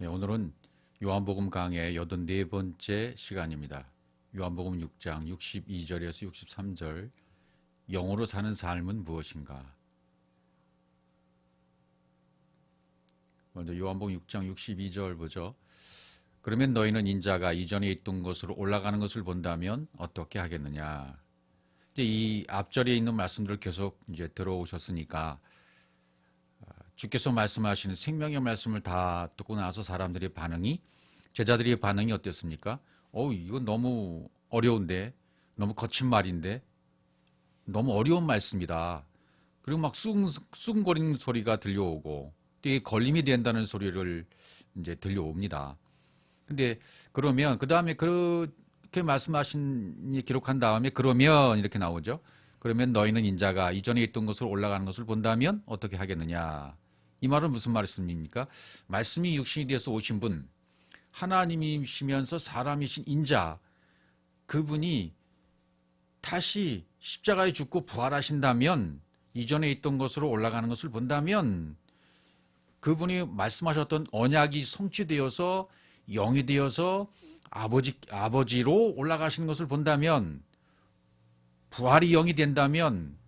오늘은 요한복음 강의 84번째 시간입니다. 요한복음 6장 62절에서 63절, 영으로 사는 삶은 무엇인가? 먼저 요한복음 6장 62절 보죠. 그러면 너희는 인자가 이전에 있던 곳으로 올라가는 것을 본다면 어떻게 하겠느냐? 이제 이 앞절에 있는 말씀들을 계속 이제 들어오셨으니까 주께서 말씀하시는 생명의 말씀을 다 듣고 나서 제자들의 반응이 어땠습니까? 이건 너무 어려운데, 너무 거친 말인데, 너무 어려운 말씀이다. 그리고 막 쑥쑥거리는 소리가 들려오고, 이게 걸림이 된다는 소리를 이제 들려옵니다. 근데 그러면 그 다음에 그렇게 말씀하신 기록한 다음에 그러면 이렇게 나오죠. 그러면 너희는 인자가 이전에 있던 곳으로 올라가는 것을 본다면 어떻게 하겠느냐? 이 말은 무슨 말씀입니까? 말씀이 육신이 되어서 오신 분, 하나님이시면서 사람이신 인자, 그분이 다시 십자가에 죽고 부활하신다면, 이전에 있던 것으로 올라가는 것을 본다면, 그분이 말씀하셨던 언약이 성취되어서 영이 되어서 아버지로 올라가시는 것을 본다면, 부활이 영이 된다면,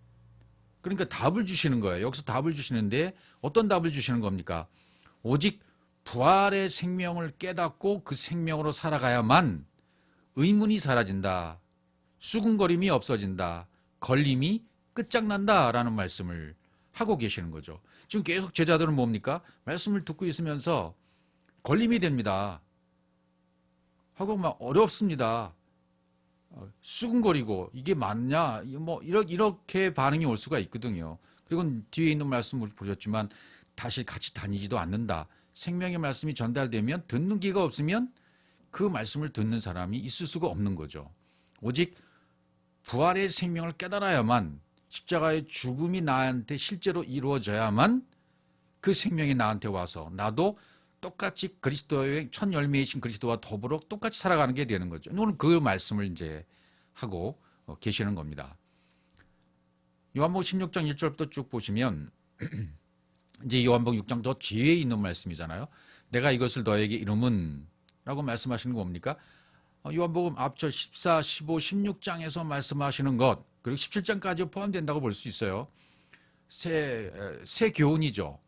그러니까 답을 주시는 거예요. 여기서 답을 주시는데 어떤 답을 주시는 겁니까? 오직 부활의 생명을 깨닫고 그 생명으로 살아가야만 의문이 사라진다. 수군거림이 없어진다. 걸림이 끝장난다라는 말씀을 하고 계시는 거죠. 지금 계속 제자들은 뭡니까? 말씀을 듣고 있으면서 걸림이 됩니다. 하고 막 어렵습니다. 수근거리고 이게 맞냐? 이렇게 반응이 올 수가 있거든요. 그리고 뒤에 있는 말씀을 보셨지만 다시 같이 다니지도 않는다. 생명의 말씀이 전달되면 듣는 귀가 없으면 그 말씀을 듣는 사람이 있을 수가 없는 거죠. 오직 부활의 생명을 깨달아야만, 십자가의 죽음이 나한테 실제로 이루어져야만 그 생명이 나한테 와서 나도 똑같이 그리스도의 첫 열매이신 그리스도와 더불어 똑같이 살아가는 게 되는 거죠. 오늘 그 말씀을 이제 하고 계시는 겁니다. 요한복음 16장 1절부터 쭉 보시면 이제 요한복음 6장 더 뒤에 있는 말씀이잖아요. 내가 이것을 너에게 이름은 라고 말씀하시는 거 뭡니까? 요한복음 앞절 14, 15, 16장에서 말씀하시는 것, 그리고 17장까지 포함된다고 볼 수 있어요. 새 교훈이죠.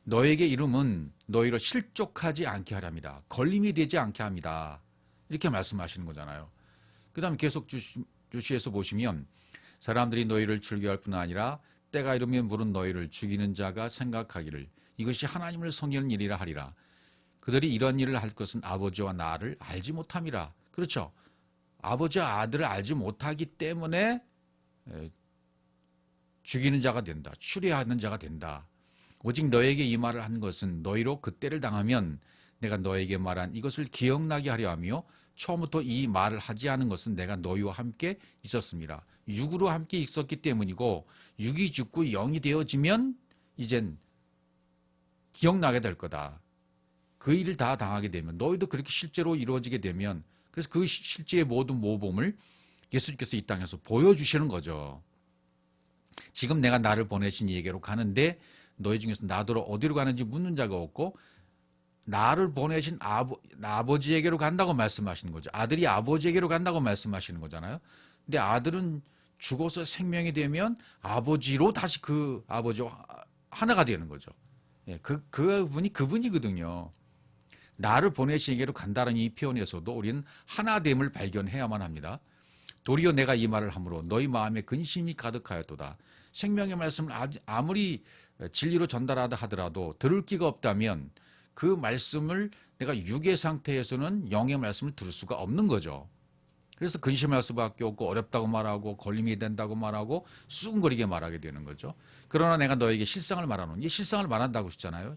너에게 이름은 너희로 실족하지 않게 하랍니다. 걸림이 되지 않게 합니다. 이렇게 말씀하시는 거잖아요. 그 다음에 계속 주시에서 보시면 사람들이 너희를 즐겨할 뿐 아니라 때가 이르면 물은 너희를 죽이는 자가 생각하기를 이것이 하나님을 섬기는 일이라 하리라. 그들이 이런 일을 할 것은 아버지와 나를 알지 못함이라. 그렇죠. 아버지와 아들을 알지 못하기 때문에 죽이는 자가 된다. 추리하는 자가 된다. 오직 너에게 이 말을 한 것은 너희로 그때를 당하면 내가 너에게 말한 이것을 기억나게 하려 하며 처음부터 이 말을 하지 않은 것은 내가 너희와 함께 있었습니다. 육으로 함께 있었기 때문이고 육이 죽고 영이 되어지면 이젠 기억나게 될 거다. 그 일을 다 당하게 되면 너희도 그렇게 실제로 이루어지게 되면, 그래서 그 실제의 모든 모범을 예수님께서 이 땅에서 보여주시는 거죠. 지금 내가 나를 보내신 이에게로 가는데 너희 중에서 나더러 어디로 가는지 묻는 자가 없고 나를 보내신 아버지에게로 간다고 말씀하시는 거죠. 아들이 아버지에게로 간다고 말씀하시는 거잖아요. 근데 아들은 죽어서 생명이 되면 아버지로 다시 그 아버지와 하나가 되는 거죠. 예, 그분이거든요. 나를 보내시기로 간다는 이 표현에서도 우리는 하나됨을 발견해야만 합니다. 도리어 내가 이 말을 함으로 너희 마음에 근심이 가득하였도다. 생명의 말씀을 아무리 진리로 전달하다 하더라도 들을 기가 없다면 그 말씀을 내가 육의 상태에서는 영의 말씀을 들을 수가 없는 거죠. 그래서 근심할 수밖에 없고 어렵다고 말하고 걸림이 된다고 말하고 수근거리게 말하게 되는 거죠. 그러나 내가 너에게 실상을 말하노니, 실상을 말한다고 했잖아요.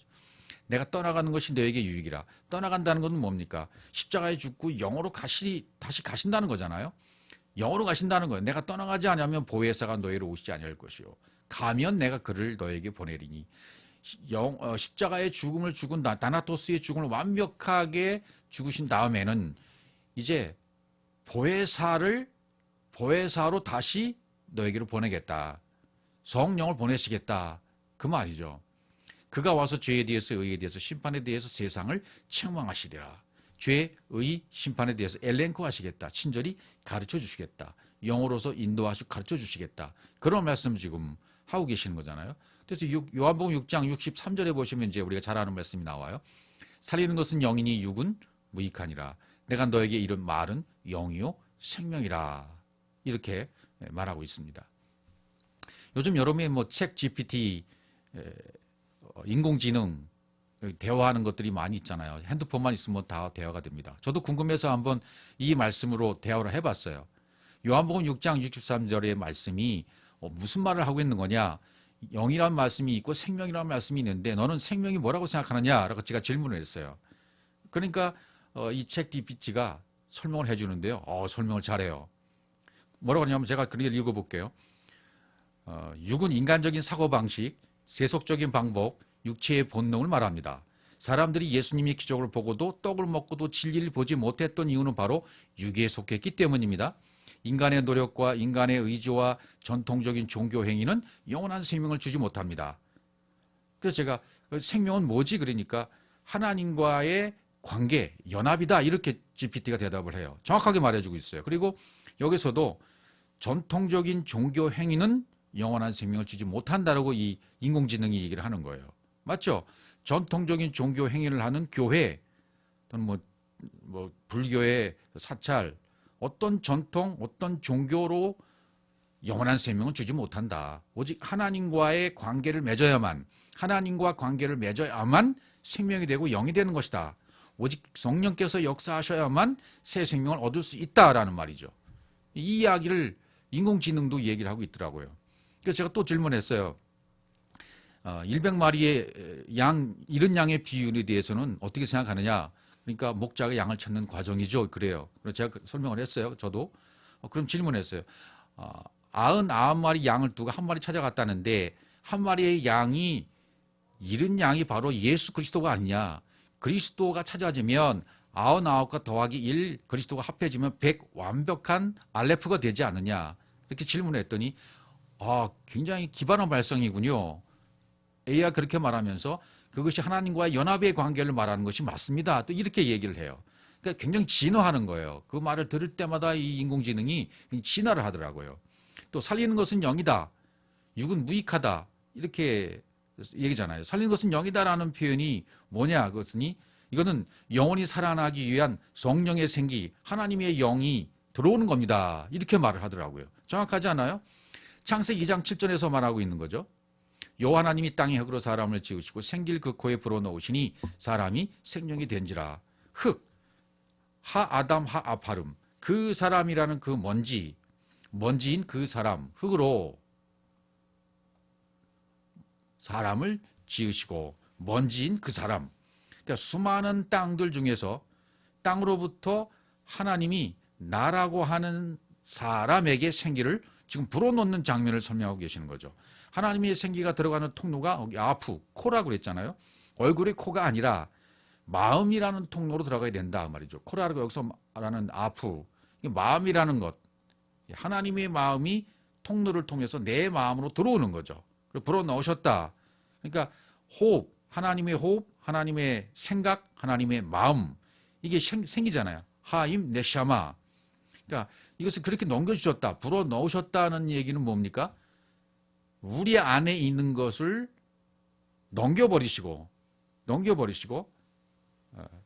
내가 떠나가는 것이 너에게 유익이라. 떠나간다는 것은 뭡니까? 십자가에 죽고 영으로 다시 가신다는 거잖아요. 영으로 가신다는 거예요. 내가 떠나가지 않으면 보혜사가 너희로 오시지 아니할 것이요. 가면 내가 그를 너에게 보내리니. 십자가의 죽음을 죽은 다나토스의 죽음을 완벽하게 죽으신 다음에는 이제 보혜사로 다시 너에게로 보내겠다. 성령을 보내시겠다. 그 말이죠. 그가 와서 죄에 대해서 의에 대해서 심판에 대해서 세상을 책망하시리라. 죄, 의, 심판에 대해서 엘렌코 하시겠다. 친절히 가르쳐 주시겠다. 영어로서 인도하시고 가르쳐 주시겠다. 그런 말씀 지금 하고 계시는 거잖아요. 그래서 요한복음 6장 63절에 보시면 이제 우리가 잘 아는 말씀이 나와요. 살리는 것은 영이니 육은 무익하니라. 내가 너에게 이런 말은 영이요 생명이라. 이렇게 말하고 있습니다. 요즘 여러분의 뭐 책 GPT, 인공지능 대화하는 것들이 많이 있잖아요. 핸드폰만 있으면 다 대화가 됩니다. 저도 궁금해서 한번 이 말씀으로 대화를 해봤어요. 요한복음 6장 63절의 말씀이 무슨 말을 하고 있는 거냐? 영이라는 말씀이 있고 생명이라는 말씀이 있는데 너는 생명이 뭐라고 생각하느냐? 라고 제가 질문을 했어요. 그러니까 이 책 GPT가 설명을 해주는데요. 설명을 잘해요. 뭐라고 하냐면 제가 그렇게 읽어볼게요. 육은 인간적인 사고방식, 세속적인 방법, 육체의 본능을 말합니다. 사람들이 예수님의 기적을 보고도 떡을 먹고도 진리를 보지 못했던 이유는 바로 육에 속했기 때문입니다. 인간의 노력과 인간의 의지와 전통적인 종교 행위는 영원한 생명을 주지 못합니다. 그래서 제가 생명은 뭐지? 그러니까 하나님과의 관계, 연합이다. 이렇게 GPT가 대답을 해요. 정확하게 말해주고 있어요. 그리고 여기서도 전통적인 종교 행위는 영원한 생명을 주지 못한다라고 이 인공지능이 얘기를 하는 거예요. 맞죠? 전통적인 종교 행위를 하는 교회 또는 뭐 불교의 사찰, 어떤 전통, 어떤 종교로 영원한 생명을 주지 못한다. 오직 하나님과의 관계를 맺어야만, 하나님과 관계를 맺어야만 생명이 되고 영이 되는 것이다. 오직 성령께서 역사하셔야만 새 생명을 얻을 수 있다라는 말이죠. 이 이야기를 인공지능도 얘기를 하고 있더라고요. 그래서 제가 또 질문했어요. 100마리의 양, 이른 양의 비율에 대해서는 어떻게 생각하느냐? 그러니까 목자가 양을 찾는 과정이죠. 그래요. 그래서 제가 설명을 했어요. 저도. 그럼 질문했어요. 99마리 양을 두고 한 마리 찾아갔다는데 한 마리의 양이 이른 양이 바로 예수 그리스도가 아니냐. 그리스도가 찾아지면 99과 더하기 1 그리스도가 합해지면 100 완벽한 알레프가 되지 않느냐. 이렇게 질문을 했더니 굉장히 기발한 발상이군요. A가 그렇게 말하면서 그것이 하나님과의 연합의 관계를 말하는 것이 맞습니다. 또 이렇게 얘기를 해요. 그러니까 굉장히 진화하는 거예요. 그 말을 들을 때마다 이 인공지능이 진화를 하더라고요. 또 살리는 것은 영이다. 육은 무익하다. 이렇게 얘기잖아요. 살리는 것은 영이다라는 표현이 뭐냐? 그것은 이거는 영원히 살아나기 위한 성령의 생기, 하나님의 영이 들어오는 겁니다. 이렇게 말을 하더라고요. 정확하지 않아요? 창세기 2장 7절에서 말하고 있는 거죠. 여호와 하나님이 땅의 흙으로 사람을 지으시고 생길 그 코에 불어넣으시니 사람이 생명이 된지라. 흙, 하 아담 하 아파름, 그 사람이라는 그 먼지인 그 사람, 흙으로 사람을 지으시고 먼지인 그 사람. 그러니까 수많은 땅들 중에서 땅으로부터 하나님이 나라고 하는 사람에게 생기를 지금 불어넣는 장면을 설명하고 계시는 거죠. 하나님의 생기가 들어가는 통로가 아프, 코라고 그랬잖아요. 얼굴의 코가 아니라 마음이라는 통로로 들어가야 된다 말이죠. 코라고 여기서 말하는 아프, 마음이라는 것, 하나님의 마음이 통로를 통해서 내 마음으로 들어오는 거죠. 그리고 불어넣으셨다. 그러니까 호흡, 하나님의 호흡, 하나님의 생각, 하나님의 마음, 이게 생기잖아요. 하임 네샤마. 그러니까 이것을 그렇게 넘겨주셨다, 불어넣으셨다는 얘기는 뭡니까? 우리 안에 있는 것을 넘겨버리시고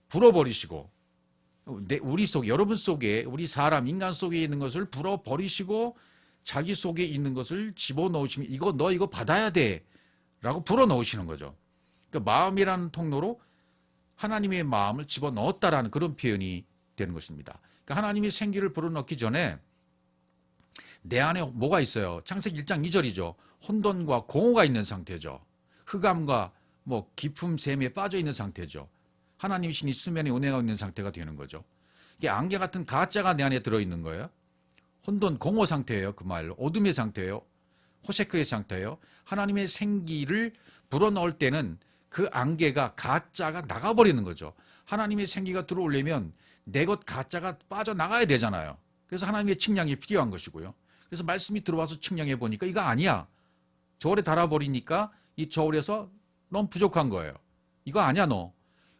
불어버리시고 우리 속에, 여러분 속에, 우리 사람 인간 속에 있는 것을 불어버리시고 자기 속에 있는 것을 집어넣으시면 너 이거 받아야 돼 라고 불어넣으시는 거죠. 그러니까 마음이라는 통로로 하나님의 마음을 집어넣었다라는 그런 표현이 되는 것입니다. 그러니까 하나님이 생기를 불어넣기 전에 내 안에 뭐가 있어요? 창세기 1장 2절이죠. 혼돈과 공허가 있는 상태죠. 흑암과 깊은 샘에 빠져 있는 상태죠. 하나님 신이 수면에 운행하고 있는 상태가 되는 거죠. 이게 안개 같은 가짜가 내 안에 들어있는 거예요. 혼돈, 공허 상태예요. 그 말로 어둠의 상태예요. 호세크의 상태예요. 하나님의 생기를 불어넣을 때는 그 안개가 가짜가 나가버리는 거죠. 하나님의 생기가 들어오려면 내 것 가짜가 빠져나가야 되잖아요. 그래서 하나님의 측량이 필요한 것이고요. 그래서 말씀이 들어와서 측량해 보니까 이거 아니야. 저울에 달아버리니까 이 저울에서 넌 부족한 거예요. 이거 아니야 너.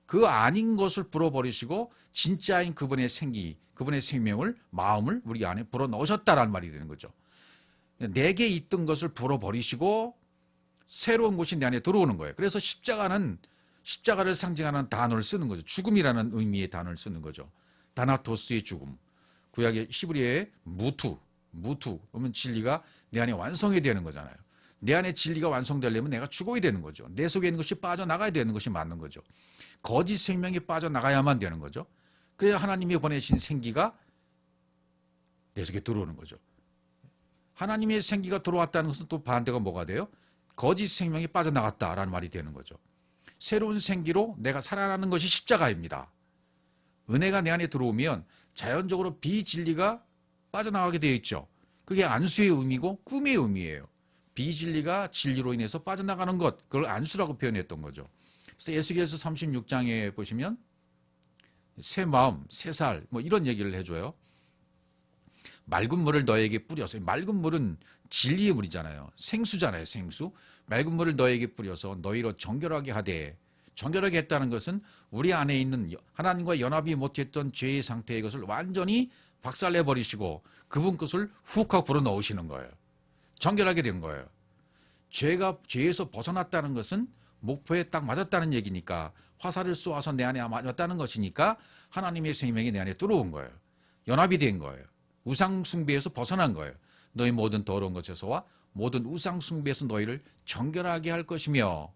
그 아닌 것을 불어버리시고 진짜인 그분의 그분의 생명을, 마음을 우리 안에 불어넣으셨다라는 말이 되는 거죠. 내게 있던 것을 불어버리시고 새로운 것이 내 안에 들어오는 거예요. 그래서 십자가를 상징하는 단어를 쓰는 거죠. 죽음이라는 의미의 단어를 쓰는 거죠. 다나토스의 죽음. 구약의 히브리어의 무투. 그러면 진리가 내 안에 완성이 되는 거잖아요. 내 안에 진리가 완성되려면 내가 죽어야 되는 거죠. 내 속에 있는 것이 빠져나가야 되는 것이 맞는 거죠. 거짓 생명이 빠져나가야만 되는 거죠. 그래야 하나님이 보내신 생기가 내 속에 들어오는 거죠. 하나님의 생기가 들어왔다는 것은 또 반대가 뭐가 돼요? 거짓 생명이 빠져나갔다라는 말이 되는 거죠. 새로운 생기로 내가 살아나는 것이 십자가입니다. 은혜가 내 안에 들어오면 자연적으로 비진리가 빠져나가게 되어 있죠. 그게 안수의 의미고 꿈의 의미예요. 비진리가 진리로 인해서 빠져나가는 것, 그걸 안수라고 표현했던 거죠. 그래서 에스겔서 36장에 보시면 새 마음, 새 살, 뭐 이런 얘기를 해줘요. 맑은 물을 너에게 뿌려서, 맑은 물은 진리의 물이잖아요. 생수잖아요, 생수. 맑은 물을 너에게 뿌려서 너희로 정결하게 하되, 정결하게 했다는 것은 우리 안에 있는 하나님과 연합이 못했던 죄의 상태의 것을 완전히 박살내버리시고 그분 것을 훅 하고 불어넣으시는 거예요. 정결하게 된 거예요. 죄에서 벗어났다는 것은 목표에 딱 맞았다는 얘기니까, 화살을 쏘아서 내 안에 맞았다는 것이니까 하나님의 생명이 내 안에 들어온 거예요. 연합이 된 거예요. 우상 숭배에서 벗어난 거예요. 너희 모든 더러운 것에서와 모든 우상 숭배에서 너희를 정결하게 할 것이며,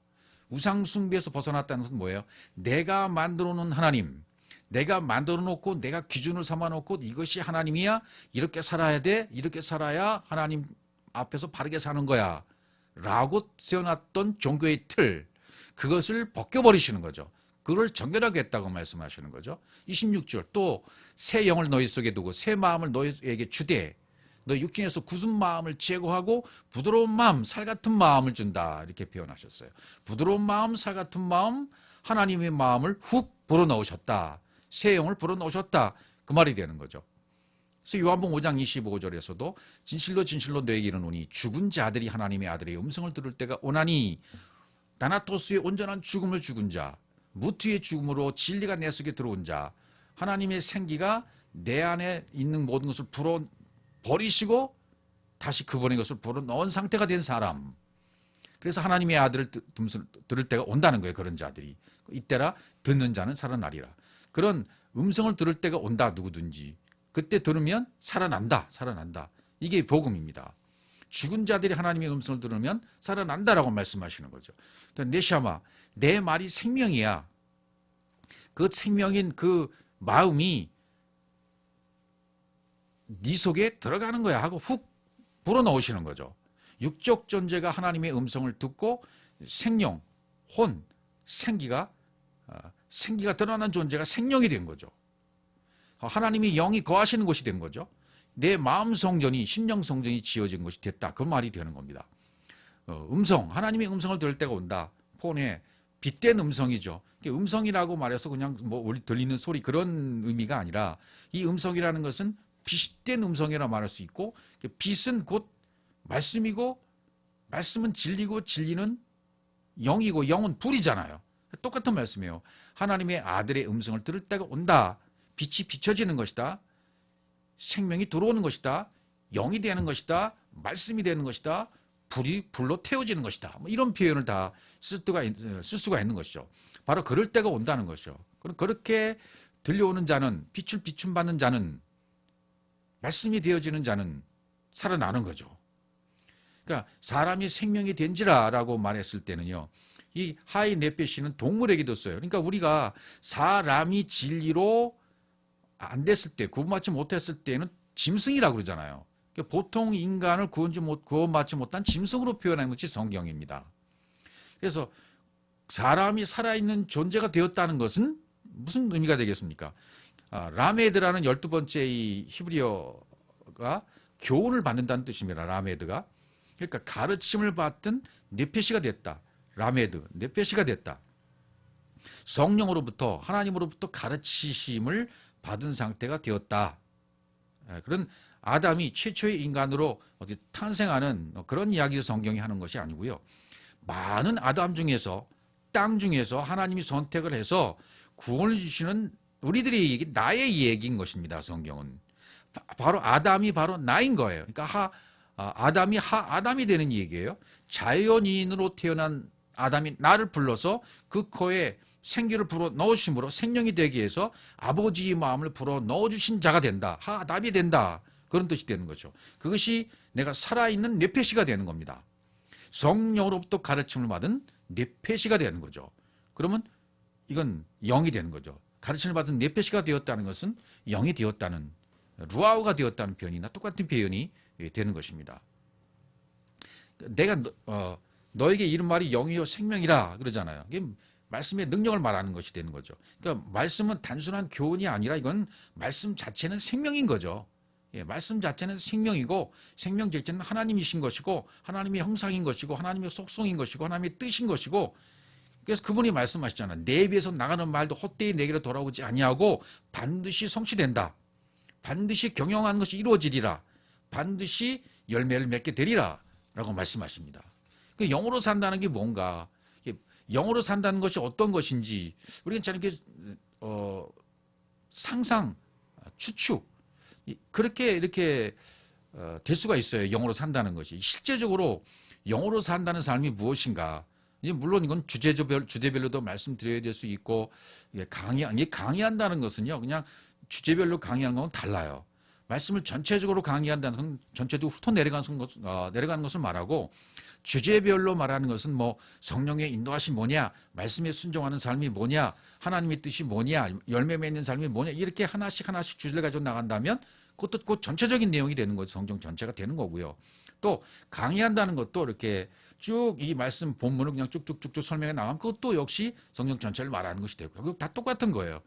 우상 숭배에서 벗어났다는 것은 뭐예요? 내가 만들어 놓은 하나님, 내가 만들어 놓고 내가 기준을 삼아 놓고 이것이 하나님이야, 이렇게 살아야 돼, 이렇게 살아야 하나님 앞에서 바르게 사는 거야 라고 세워놨던 종교의 틀, 그것을 벗겨버리시는 거죠. 그걸 정결하게 했다고 말씀하시는 거죠. 26절, 또 새 영을 너희 속에 두고 새 마음을 너희에게 주되 너희 육신에서 굳은 마음을 제거하고 부드러운 마음, 살 같은 마음을 준다, 이렇게 표현하셨어요. 부드러운 마음, 살 같은 마음, 하나님의 마음을 훅 불어넣으셨다, 새 영을 불어넣으셨다, 그 말이 되는 거죠. 그래서 요한복음 5장 25절에서도 진실로 진실로 너에게 이르노니 죽은 자들이 하나님의 아들의 음성을 들을 때가 오나니, 다나토스의 온전한 죽음을 죽은 자, 무트의 죽음으로 진리가 내 속에 들어온 자, 하나님의 생기가 내 안에 있는 모든 것을 불어버리시고 다시 그분의 것을 불어넣은 상태가 된 사람, 그래서 하나님의 아들을 들을 때가 온다는 거예요. 그런 자들이 이때라 듣는 자는 살아나리라. 그런 음성을 들을 때가 온다, 누구든지. 그때 들으면 살아난다. 이게 복음입니다. 죽은 자들이 하나님의 음성을 들으면 살아난다라고 말씀하시는 거죠. 그러니까 네샤마, 내 말이 생명이야. 그 생명인 그 마음이 네 속에 들어가는 거야 하고 훅 불어넣으시는 거죠. 육적 존재가 하나님의 음성을 듣고 생명, 혼, 생기가 드러나는 존재가 생명이 된 거죠. 하나님이 영이 거하시는 곳이 된 거죠. 내 마음 성전이, 심령 성전이 지어진 것이 됐다, 그 말이 되는 겁니다. 하나님의 음성을 들을 때가 온다. 폰에 빗댄 음성이죠. 음성이라고 말해서 그냥 뭐 들리는 소리, 그런 의미가 아니라 이 음성이라는 것은 빛된 음성이라 말할 수 있고, 빛은 곧 말씀이고, 말씀은 진리고, 진리는 영이고, 영은 불이잖아요. 똑같은 말씀이에요. 하나님의 아들의 음성을 들을 때가 온다. 빛이 비춰지는 것이다. 생명이 들어오는 것이다. 영이 되는 것이다. 말씀이 되는 것이다. 불이 불로 태워지는 것이다. 뭐 이런 표현을 다 쓸 수가 있는 것이죠. 바로 그럴 때가 온다는 것이죠. 그렇게 들려오는 자는, 빛을 비춤받는 자는, 말씀이 되어지는 자는 살아나는 거죠. 그러니까 사람이 생명이 된지라라고 말했을 때는요, 이 하이 네페시는 동물에게도 써요. 그러니까 우리가 사람이 진리로 안 됐을 때, 구원받지 못했을 때는 짐승이라고 그러잖아요. 그러니까 보통 인간을 구원받지 못한 짐승으로 표현한 것이 성경입니다. 그래서 사람이 살아있는 존재가 되었다는 것은 무슨 의미가 되겠습니까? 라메드라는 12번째 이 히브리어가 교훈을 받는다는 뜻입니다. 라메드가. 그러니까 가르침을 받던 네페시가 됐다. 라메드, 네페시가 됐다. 성령으로부터, 하나님으로부터 가르치심을 받은 상태가 되었다. 그런 아담이 최초의 인간으로 탄생하는 그런 이야기를 성경이 하는 것이 아니고요. 많은 아담 중에서 땅 중에서 하나님이 선택을 해서 구원을 주시는 우리들의 얘기, 나의 얘기인 것입니다. 성경은 바로 아담이 바로 나인 거예요. 그러니까 아담이 되는 얘기예요. 자연인으로 태어난 아담이 나를 불러서 그 코에 생기를 불어 넣으심으로 생명이 되기 위해서 아버지의 마음을 불어 넣어주신 자가 된다. 아담이 된다. 그런 뜻이 되는 거죠. 그것이 내가 살아있는 뇌폐시가 되는 겁니다. 성령으로부터 가르침을 받은 뇌폐시가 되는 거죠. 그러면 이건 영이 되는 거죠. 가르침을 받은 뇌폐시가 되었다는 것은 영이 되었다는, 루아우가 되었다는 표현이나 똑같은 표현이 되는 것입니다. 내가 너에게 이런 말이 영이요 생명이라 그러잖아요. 이게 말씀의 능력을 말하는 것이 되는 거죠. 그러니까 말씀은 단순한 교훈이 아니라 이건 말씀 자체는 생명인 거죠. 말씀 자체는 생명이고 생명 자체는 하나님이신 것이고 하나님의 형상인 것이고 하나님의 속성인 것이고 하나님의 뜻인 것이고, 그래서 그분이 말씀하시잖아요. 내 입에서 나가는 말도 헛되이 내게로 돌아오지 아니하고 반드시 성취된다. 반드시 경영하는 것이 이루어지리라. 반드시 열매를 맺게 되리라 라고 말씀하십니다. 영으로 산다는 게 뭔가, 영으로 산다는 것이 어떤 것인지 우리가 잘 이렇게 상상, 추측 그렇게 이렇게 될 수가 있어요. 영으로 산다는 것이. 실제적으로 영으로 산다는 삶이 무엇인가. 물론 이건 주제별로도 말씀드려야 될 수 있고, 강의한다는 것은요, 그냥 주제별로 강의하는 건 달라요. 말씀을 전체적으로 강의한다는 것은 전체적으로 훑어 내려가는 것을 말하고, 주제별로 말하는 것은 뭐 성령의 인도하심이 뭐냐, 말씀에 순종하는 삶이 뭐냐, 하나님의 뜻이 뭐냐, 열매 맺는 삶이 뭐냐, 이렇게 하나씩 주제를 가지고 나간다면 그것도 곧 전체적인 내용이 되는 거죠. 성경 전체가 되는 거고요. 또 강의한다는 것도 이렇게 쭉 이 말씀 본문을 그냥 쭉쭉쭉쭉 설명해 나가면 그것도 역시 성경 전체를 말하는 것이 되고요. 그거 다 똑같은 거예요.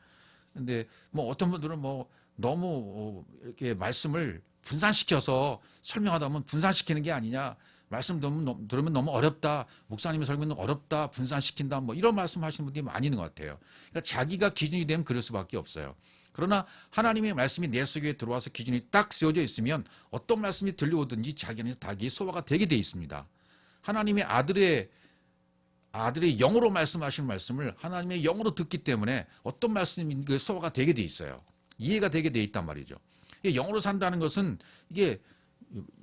근데 뭐 어떤 분들은 뭐 너무 이렇게 말씀을 분산시켜서 설명하다 보면 분산시키는 게 아니냐, 말씀 들으면 너무 어렵다, 목사님의 설명은 어렵다, 분산시킨다, 뭐 이런 말씀 하시는 분들이 많이 있는 것 같아요. 그러니까 자기가 기준이 되면 그럴 수밖에 없어요. 그러나 하나님의 말씀이 내 속에 들어와서 기준이 딱 세워져 있으면 어떤 말씀이 들려오든지 자기는 닭이 소화가 되게 돼 있습니다. 하나님의 아들의 영으로 말씀하시는 말씀을 하나님의 영으로 듣기 때문에 어떤 말씀이 소화가 되게 돼 있어요. 이해가 되게 돼 있단 말이죠. 영으로 산다는 것은 이게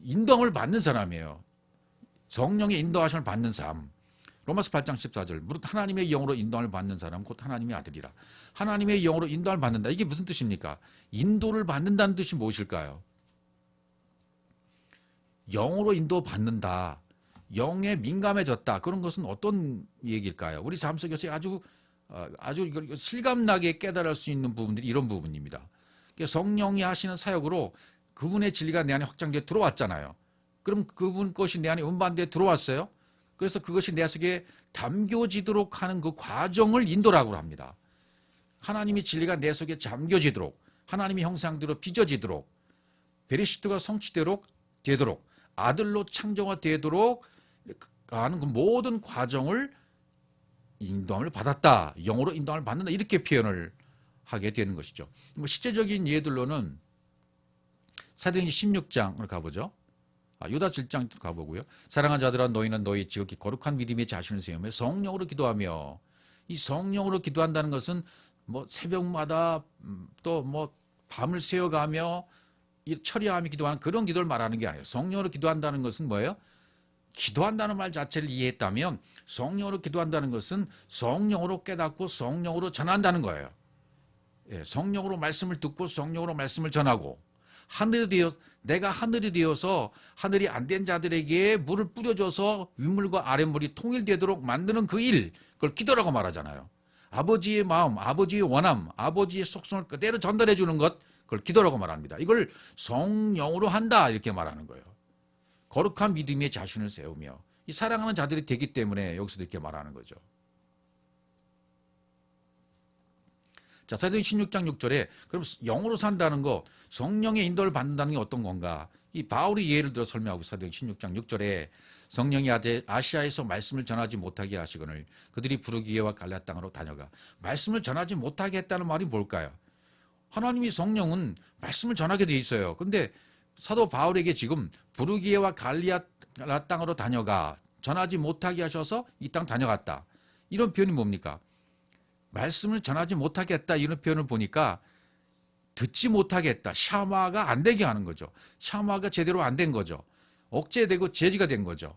인도함을 받는 사람이에요. 성령의 인도하심을 받는 삶. 로마서 8장 14절. 무릇 하나님의 영으로 인도함을 받는 사람 곧 하나님의 아들이라. 하나님의 영으로 인도함을 받는다. 이게 무슨 뜻입니까? 인도를 받는다는 뜻이 무엇일까요? 영으로 인도받는다. 영에 민감해졌다. 그런 것은 어떤 얘기일까요? 우리 삶 속에서 아주 이걸 실감나게 깨달을 수 있는 부분들이 이런 부분입니다. 성령이 하시는 사역으로 그분의 진리가 내 안에 확장되어 들어왔잖아요. 그럼 그분 것이 내 안에 운반되어 들어왔어요. 그래서 그것이 내 속에 담겨지도록 하는 그 과정을 인도라고 합니다. 하나님의 진리가 내 속에 잠겨지도록, 하나님의 형상대로 빚어지도록, 베리시트가 성취되도록 아들로 창조가 되도록 하는 그 모든 과정을 인도함을 받았다. 영으로 인도함을 받는다. 이렇게 표현을 하게 되는 것이죠. 뭐 실제적인 예들로는 사도행전 16장을 가보죠. 유다 7장 가보고요. 사랑하는 자들아 너희는 너희 지극히 거룩한 믿음의 자신을 세우며 성령으로 기도하며, 이 성령으로 기도한다는 것은 뭐 새벽마다 또 뭐 밤을 새워가며 처리하며 기도하는 그런 기도를 말하는 게 아니에요. 성령으로 기도한다는 것은 뭐예요? 기도한다는 말 자체를 이해했다면 성령으로 기도한다는 것은 성령으로 깨닫고 성령으로 전한다는 거예요. 성령으로 말씀을 듣고 성령으로 말씀을 전하고, 내가 하늘이 되어서 하늘이 안 된 자들에게 물을 뿌려줘서 윗물과 아랫물이 통일되도록 만드는 그 일, 그걸 기도라고 말하잖아요. 아버지의 마음, 아버지의 원함, 아버지의 속성을 그대로 전달해 주는 것, 그걸 기도라고 말합니다. 이걸 성령으로 한다 이렇게 말하는 거예요. 거룩한 믿음의 자신을 세우며, 이 사랑하는 자들이 되기 때문에 여기서도 이렇게 말하는 거죠. 자, 사도행전 16장 6절에 그럼 영으로 산다는 거, 성령의 인도를 받는다는 게 어떤 건가? 이 바울이 예를 들어 설명하고 사도행전 16장 6절에 성령이 아시아에서 말씀을 전하지 못하게 하시거늘 그들이 부르기에와 갈라야 땅으로 다녀가. 말씀을 전하지 못하게 했다는 말이 뭘까요? 하나님의 성령은 말씀을 전하게 돼 있어요. 근데 사도 바울에게 지금 부르기에와 갈라야 땅으로 다녀가, 전하지 못하게 하셔서 이 땅 다녀갔다. 이런 표현이 뭡니까? 말씀을 전하지 못하겠다 이런 표현을 보니까 듣지 못하겠다. 샤마가 안 되게 하는 거죠. 샤마가 제대로 안 된 거죠. 억제되고 제지가 된 거죠.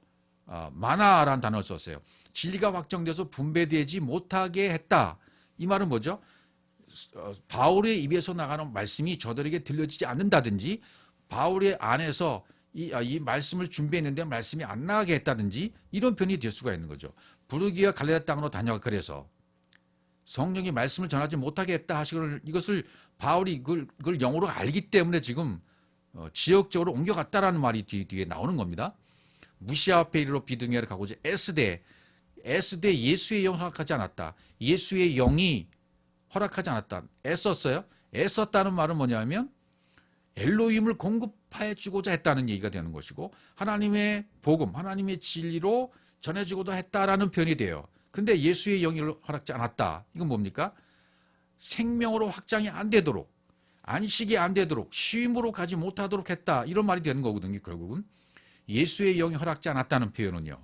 마나라는 단어를 썼어요. 진리가 확정돼서 분배되지 못하게 했다. 이 말은 뭐죠? 바울의 입에서 나가는 말씀이 저들에게 들려지지 않는다든지 바울의 안에서 이 말씀을 준비했는데 말씀이 안 나가게 했다든지 이런 표현이 될 수가 있는 거죠. 부르기와 갈라디아 땅으로 다녀가 그래서 성령이 말씀을 전하지 못하게 했다 하시고 이것을 바울이 그걸 영어로 알기 때문에 지금 지역적으로 옮겨갔다라는 말이 뒤에 나오는 겁니다. 무시아 페이로 비등회를 가고자 에스대 예수의 영 허락하지 않았다. 예수의 영이 허락하지 않았다. 애썼어요. 애썼다는 말은 뭐냐면 엘로힘을 공급해 주고자 했다는 얘기가 되는 것이고 하나님의 복음, 하나님의 진리로 전해주고자 했다라는 표현이 돼요. 근데 예수의 영이 허락지 않았다. 이건 뭡니까? 생명으로 확장이 안 되도록, 안식이 안 되도록, 쉼으로 가지 못하도록 했다. 이런 말이 되는 거거든요. 결국은 예수의 영이 허락지 않았다는 표현은요.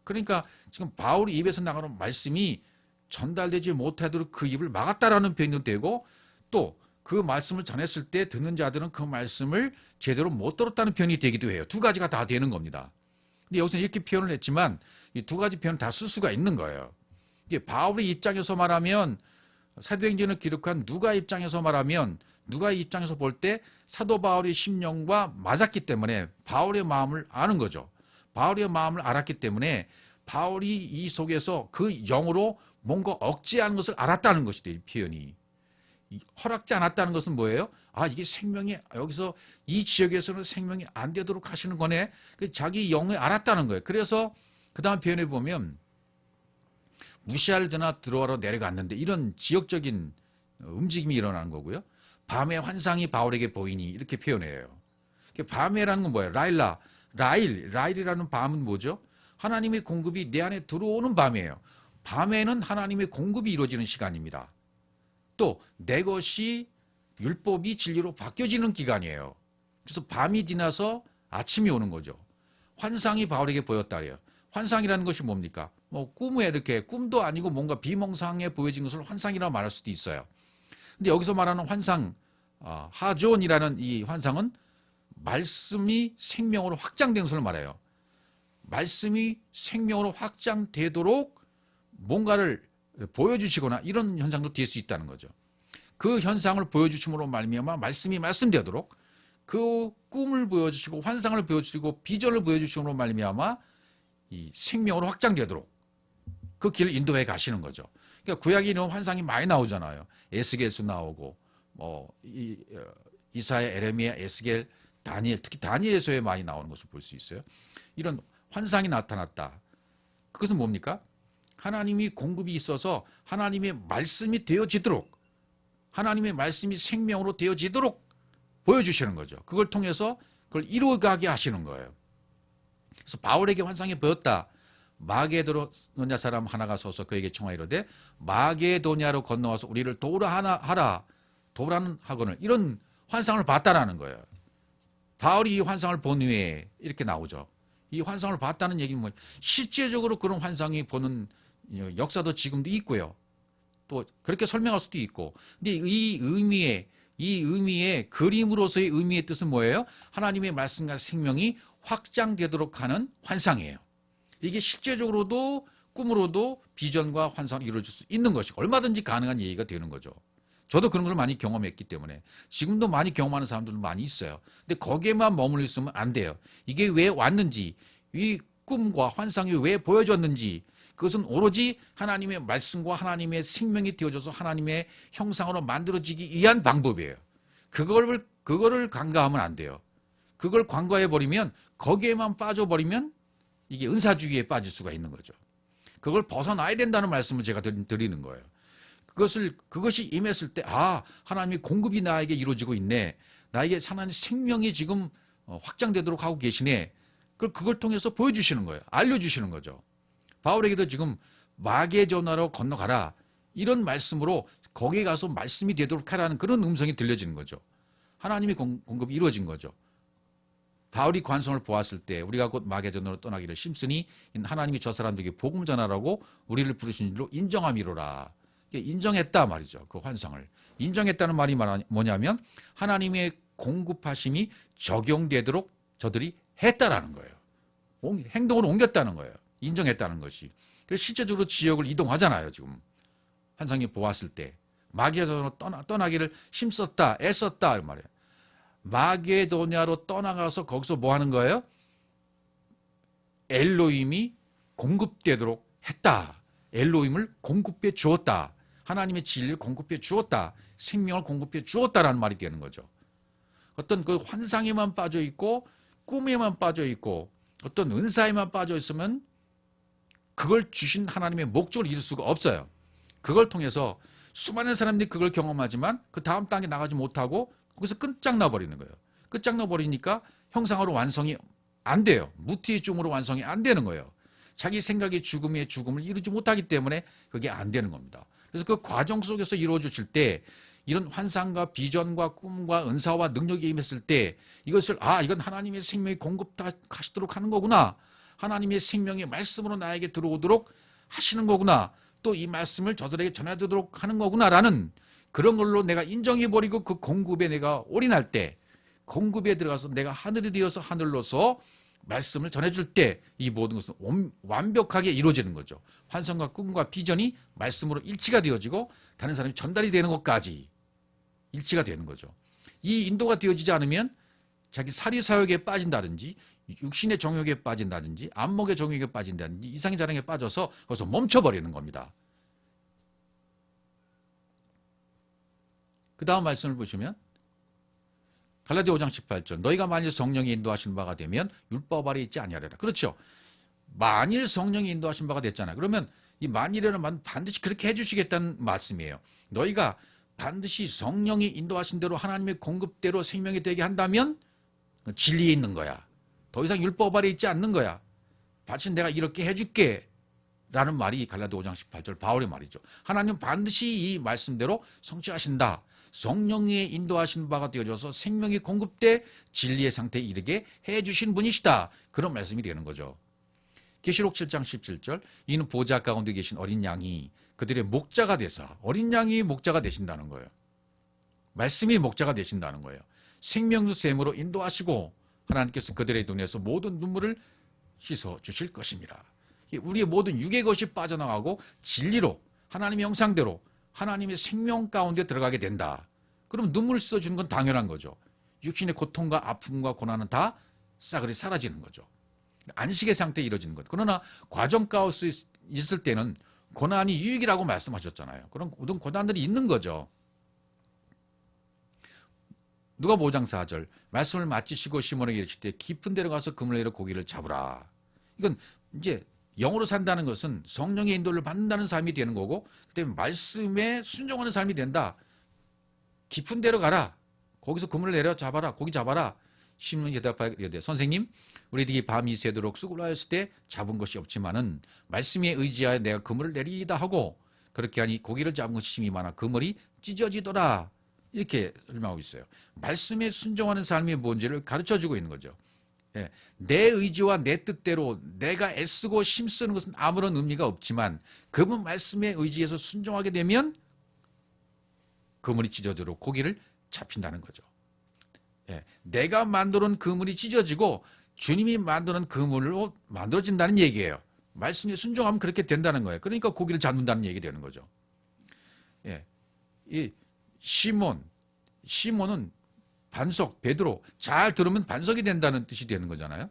그러니까 지금 바울이 입에서 나가는 말씀이 전달되지 못하도록 그 입을 막았다라는 표현도 되고 또 그 말씀을 전했을 때 듣는 자들은 그 말씀을 제대로 못 들었다는 표현이 되기도 해요. 두 가지가 다 되는 겁니다. 근데 여기서 이렇게 표현을 했지만 이 두 가지 표현 다 쓸 수가 있는 거예요. 이게 바울의 입장에서 말하면 사도행전을 기록한 누가 입장에서 말하면 누가의 입장에서 볼 때 사도 바울의 심령과 맞았기 때문에 바울의 마음을 아는 거죠. 바울의 마음을 알았기 때문에 바울이 이 속에서 그 영으로 뭔가 억제하는 것을 알았다는 것이 돼요. 이 표현이. 허락지 않았다는 것은 뭐예요? 이게 생명이 여기서 이 지역에서는 생명이 안 되도록 하시는 거네. 자기 영을 알았다는 거예요. 그래서 그 다음 표현에 보면 무시할 자나 들어와로 내려갔는데 이런 지역적인 움직임이 일어나는 거고요. 밤의 환상이 바울에게 보이니 이렇게 표현해요. 밤에라는 건 뭐예요? 라일이라는 밤은 뭐죠? 하나님의 공급이 내 안에 들어오는 밤이에요. 밤에는 하나님의 공급이 이루어지는 시간입니다. 또 내 것이 율법이 진리로 바뀌어지는 기간이에요. 그래서 밤이 지나서 아침이 오는 거죠. 환상이 바울에게 보였다 그래요. 환상이라는 것이 뭡니까? 꿈에 이렇게 꿈도 아니고 뭔가 비몽사항에 보여진 것을 환상이라고 말할 수도 있어요. 근데 여기서 말하는 환상, 하존이라는 이 환상은 말씀이 생명으로 확장된 것을 말해요. 말씀이 생명으로 확장되도록 뭔가를 보여주시거나 이런 현상도 될 수 있다는 거죠. 그 현상을 보여주심으로 말미암아 말씀이 말씀되도록 그 꿈을 보여주시고 환상을 보여주시고 비전을 보여주심으로 말미암아 이 생명으로 확장되도록 그 길을 인도해 가시는 거죠. 그러니까 구약에 있는 환상이 많이 나오잖아요. 에스겔서 나오고 이사야, 에레미야, 에스겔, 다니엘, 특히 다니엘서에 많이 나오는 것을 볼 수 있어요. 이런 환상이 나타났다. 그것은 뭡니까? 하나님이 공급이 있어서 하나님의 말씀이 되어지도록 하나님의 말씀이 생명으로 되어지도록 보여주시는 거죠. 그걸 통해서 그걸 이루어가게 하시는 거예요. 그래서 바울에게 환상이 보였다. 마게도냐 사람 하나가 서서 그에게 청하이르되 마게도냐로 건너와서 우리를 도우라 도우라는 학원을 이런 환상을 봤다라는 거예요. 바울이 이 환상을 본 후에 이렇게 나오죠. 이 환상을 봤다는 얘기는 뭐 실제적으로 그런 환상이 보는 역사도 지금도 있고요. 또 그렇게 설명할 수도 있고. 근데 이 의미의 그림으로서의 의미의 뜻은 뭐예요? 하나님의 말씀과 생명이 확장되도록 하는 환상이에요. 이게 실제적으로도 꿈으로도 비전과 환상을 이루어질 수 있는 것이고 얼마든지 가능한 얘기가 되는 거죠. 저도 그런 걸 많이 경험했기 때문에 지금도 많이 경험하는 사람들도 많이 있어요. 근데 거기에만 머물러 있으면 안 돼요. 이게 왜 왔는지, 이 꿈과 환상이 왜 보여졌는지 그것은 오로지 하나님의 말씀과 하나님의 생명이 되어져서 하나님의 형상으로 만들어지기 위한 방법이에요. 그거를 간과하면 안 돼요. 그걸 간과해버리면 거기에만 빠져버리면 이게 은사주의에 빠질 수가 있는 거죠. 그걸 벗어나야 된다는 말씀을 제가 드리는 거예요. 그것이 임했을 때, 하나님의 공급이 나에게 이루어지고 있네. 나에게 하나님의 생명이 지금 확장되도록 하고 계시네. 그걸 통해서 보여주시는 거예요. 알려주시는 거죠. 바울에게도 지금 마게도냐로 건너가라. 이런 말씀으로 거기에 가서 말씀이 되도록 하라는 그런 음성이 들려지는 거죠. 하나님의 공급이 이루어진 거죠. 바울이 관성을 보았을 때 우리가 곧 마게도냐로 떠나기를 심쓰니 하나님이 저 사람들에게 복음 전하라고 우리를 부르신 줄로 인정함이로라. 인정했다 말이죠. 그 환상을. 인정했다는 말이 뭐냐면 하나님의 공급하심이 적용되도록 저들이 했다라는 거예요. 행동으로 옮겼다는 거예요. 인정했다는 것이. 그래서 실제적으로 지역을 이동하잖아요. 지금 환상이 보았을 때 마게도냐로 떠나기를 힘썼다, 애썼다 이 말이에요. 마게도냐로 떠나가서 거기서 뭐 하는 거예요? 엘로힘이 공급되도록 했다. 엘로힘을 공급해 주었다. 하나님의 진리를 공급해 주었다. 생명을 공급해 주었다라는 말이 되는 거죠. 어떤 그 환상에만 빠져 있고 꿈에만 빠져 있고 어떤 은사에만 빠져 있으면 그걸 주신 하나님의 목적을 이룰 수가 없어요. 그걸 통해서 수많은 사람들이 그걸 경험하지만 그 다음 단계 나가지 못하고 거기서 끝장나 버리는 거예요. 끝장나 버리니까 형상으로 완성이 안 돼요. 무티의 죽음으로 완성이 안 되는 거예요. 자기 생각의 죽음의 죽음을 이루지 못하기 때문에 그게 안 되는 겁니다. 그래서 그 과정 속에서 이루어질 때 이런 환상과 비전과 꿈과 은사와 능력이 임했을 때 이것을 이건 하나님의 생명이 공급하시도록 하는 거구나. 하나님의 생명의 말씀으로 나에게 들어오도록 하시는 거구나. 또 이 말씀을 저들에게 전해주도록 하는 거구나라는 그런 걸로 내가 인정해버리고 그 공급에 내가 올인할 때 공급에 들어가서 내가 하늘이 되어서 하늘로서 말씀을 전해줄 때 이 모든 것은 완벽하게 이루어지는 거죠. 환상과 꿈과 비전이 말씀으로 일치가 되어지고 다른 사람이 전달이 되는 것까지 일치가 되는 거죠. 이 인도가 되어지지 않으면 자기 사리사욕에 빠진다든지 육신의 정욕에 빠진다든지 안목의 정욕에 빠진다든지 이상의 자랑에 빠져서 거기서 멈춰버리는 겁니다. 그 다음 말씀을 보시면 갈라디아 5장 18절 너희가 만일 성령이 인도하신 바가 되면 율법 아래 있지 아니하리라. 그렇죠. 만일 성령이 인도하신 바가 됐잖아요. 그러면 이 만일에는 반드시 그렇게 해주시겠다는 말씀이에요. 너희가 반드시 성령이 인도하신 대로 하나님의 공급대로 생명이 되게 한다면 진리에 있는 거야. 더 이상 율법 아래 있지 않는 거야. 반드시 내가 이렇게 해줄게 라는 말이 갈라디아 5장 18절 바울의 말이죠. 하나님 반드시 이 말씀대로 성취하신다. 성령의 인도하신 바가 되어져서 생명이 공급돼 진리의 상태에 이르게 해주신 분이시다. 그런 말씀이 되는 거죠. 계시록 7장 17절 이는 보좌 가운데 계신 어린 양이 그들의 목자가 되사 어린 양이 목자가 되신다는 거예요. 말씀이 목자가 되신다는 거예요. 생명수 샘으로 인도하시고 하나님께서 그들의 눈에서 모든 눈물을 씻어 주실 것입니다. 우리의 모든 육의 것이 빠져나가고 진리로 하나님의 형상대로 하나님의 생명 가운데 들어가게 된다. 그럼 눈물을 씻어주는 건 당연한 거죠. 육신의 고통과 아픔과 고난은 다 싸그리 사라지는 거죠. 안식의 상태에 이루어지는 것. 그러나 과정 가운데 있을 때는 고난이 유익이라고 말씀하셨잖아요. 그런 모든 고난들이 있는 거죠. 누가복음 5장 4절 말씀을 마치시고 시몬에게 이르실 때 깊은 데로 가서 그물 내려 고기를 잡으라. 이건 이제 영으로 산다는 것은 성령의 인도를 받는다는 삶이 되는 거고 그다음에 말씀에 순종하는 삶이 된다. 깊은 데로 가라. 거기서 그물을 내려 잡아라. 고기 잡아라. 시몬이 대답하여 이르되 선생님 우리들이 밤이 새도록 수고를 하였을 때 잡은 것이 없지만은 말씀에 의지하여 내가 그물을 내리다 하고 그렇게 하니 고기를 잡은 것이 힘이 많아 그물이 찢어지더라. 이렇게 설명하고 있어요. 말씀에 순종하는 삶이 뭔지를 가르쳐주고 있는 거죠. 예, 내 의지와 내 뜻대로 내가 애쓰고 힘쓰는 것은 아무런 의미가 없지만 그분 말씀에 의지해서 순종하게 되면 그물이 찢어지도록 고기를 잡힌다는 거죠. 예, 내가 만들어놓은 그물이 찢어지고 주님이 만드는 그물로 만들어진다는 얘기예요. 말씀에 순종하면 그렇게 된다는 거예요. 그러니까 고기를 잡는다는 얘기 되는 거죠. 예, 이 시몬은 반석, 베드로 잘 들으면 반석이 된다는 뜻이 되는 거잖아요.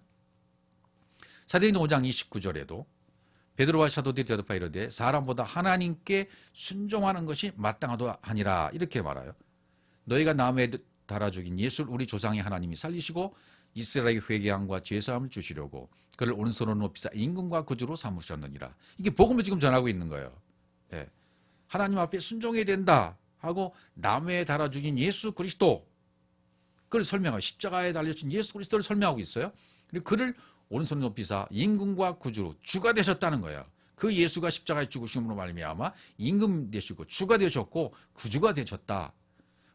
사도행전 5장 29절에도 베드로와 사도들이 대답하여 이르되 사람보다 하나님께 순종하는 것이 마땅하도하니라 이렇게 말해요. 너희가 나무에 달아 죽인 예수를 우리 조상의 하나님이 살리시고 이스라엘의 회개함과 죄사함을 주시려고 그를 오른손으로 높이사 임금과 구주로 삼으셨느니라. 이게 복음을 지금 전하고 있는 거예요. 예. 하나님 앞에 순종해야 된다 하고 나무에 달아 죽인 예수 그리스도 그걸 설명하고 십자가에 달려진 예수 그리스도를 설명하고 있어요. 그리고 그를 오른손 높이사 임금과 구주로 주가 되셨다는 거예요. 그 예수가 십자가에 죽으심으로 말미암아 임금 되시고 주가 되셨고 구주가 되셨다.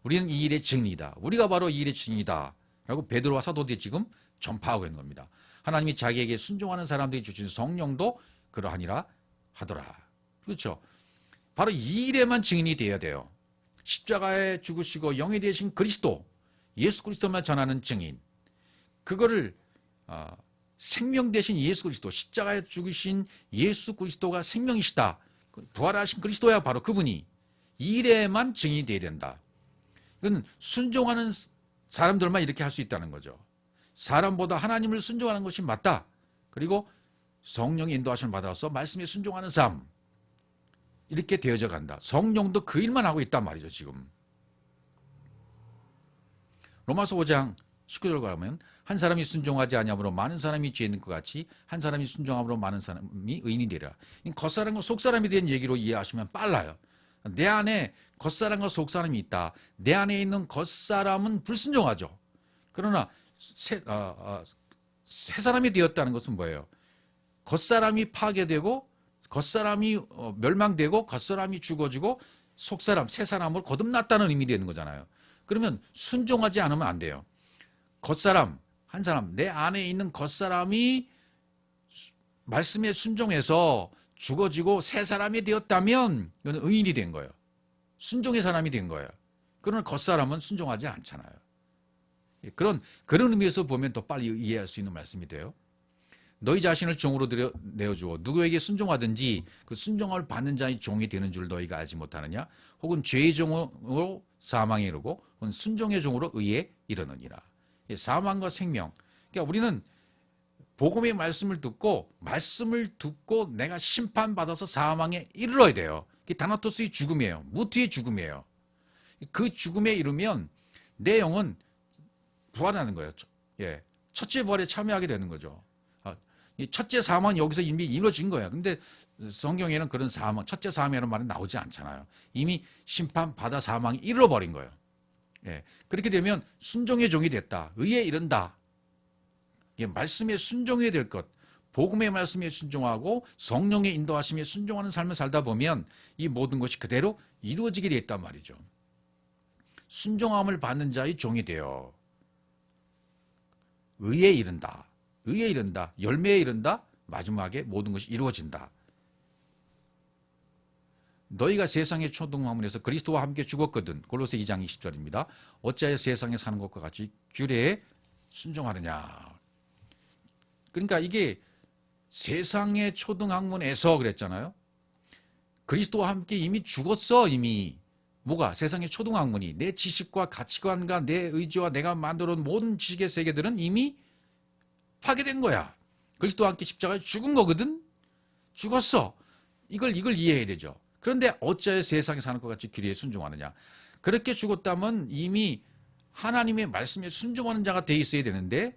우리는 이 일의 증인이다. 우리가 바로 이 일의 증인이다 라고 베드로와 사도들이 지금 전파하고 있는 겁니다. 하나님이 자기에게 순종하는 사람들이 주신 성령도 그러하니라 하더라. 그렇죠. 바로 이 일에만 증인이 되어야 돼요. 십자가에 죽으시고 영이 되신 그리스도, 예수 그리스도만 전하는 증인. 그거를 생명 되신 예수 그리스도, 십자가에 죽으신 예수 그리스도가 생명이시다. 부활하신 그리스도야 바로 그분이. 이 일에만 증인이 되어야 된다. 이건 순종하는 사람들만 이렇게 할 수 있다는 거죠. 사람보다 하나님을 순종하는 것이 맞다. 그리고 성령의 인도하심을 받아서 말씀에 순종하는 삶. 이렇게 되어져 간다. 성령도 그 일만 하고 있단 말이죠, 지금. 로마서 5장 19절 가면 한 사람이 순종하지 아니함으로 많은 사람이 죄 있는 것 같이 한 사람이 순종함으로 많은 사람이 의인이 되리라. 겉사람과 속사람에 대한 얘기로 이해하시면 빨라요. 내 안에 겉사람과 속사람이 있다. 내 안에 있는 겉사람은 불순종하죠. 그러나 새 사람이 되었다는 것은 뭐예요? 겉사람이 파괴되고 겉사람이 멸망되고 겉사람이 죽어지고 속사람, 새 사람을 거듭났다는 의미 되는 거잖아요. 그러면 순종하지 않으면 안 돼요. 겉사람, 한 사람, 내 안에 있는 겉사람이 말씀에 순종해서 죽어지고 새 사람이 되었다면 이건 의인이 된 거예요. 순종의 사람이 된 거예요. 그러나 겉사람은 순종하지 않잖아요. 그런 의미에서 보면 더 빨리 이해할 수 있는 말씀이 돼요. 너희 자신을 종으로 내어주어 누구에게 순종하든지 그 순종을 받는 자의 종이 되는 줄 너희가 알지 못하느냐? 혹은 죄의 종으로 사망에 이르고 혹은 순종의 종으로 의에 이르느니라. 사망과 생명. 그러니까 우리는 복음의 말씀을 듣고 내가 심판받아서 사망에 이르러야 돼요. 그게 다나토스의 죽음이에요. 무트의 죽음이에요. 그 죽음에 이르면 내 영은 부활하는 거예요. 첫째 부활에 참여하게 되는 거죠. 이 첫째 사망은 여기서 이미 이루어진 거야. 근데 성경에는 그런 첫째 사망이라는 말은 나오지 않잖아요. 이미 심판받아 사망이 이르러버린 거예요. 그렇게 되면 순종의 종이 됐다. 의에 이른다. 말씀에 순종해야 될 것. 복음의 말씀에 순종하고 성령의 인도하심에 순종하는 삶을 살다 보면 이 모든 것이 그대로 이루어지게 되어 있단 말이죠. 순종함을 받는 자의 종이 되어 의에 이른다. 의에 이른다. 열매에 이른다. 마지막에 모든 것이 이루어진다. 너희가 세상의 초등학문에서 그리스도와 함께 죽었거든. 골로새 2장 20절입니다. 어찌하여 세상에 사는 것과 같이 규례에 순종하느냐. 그러니까 이게 세상의 초등학문에서 그랬잖아요. 그리스도와 함께 이미 죽었어. 이미. 뭐가? 세상의 초등학문이. 내 지식과 가치관과 내 의지와 내가 만들어 놓은 모든 지식의 세계들은 이미 파괴된 거야. 그리스도와 함께 십자가에 죽은 거거든. 죽었어. 이걸 이해해야 되죠. 그런데 어찌하여 세상에 사는 것 같이 규례에 순종하느냐. 그렇게 죽었다면 이미 하나님의 말씀에 순종하는 자가 돼 있어야 되는데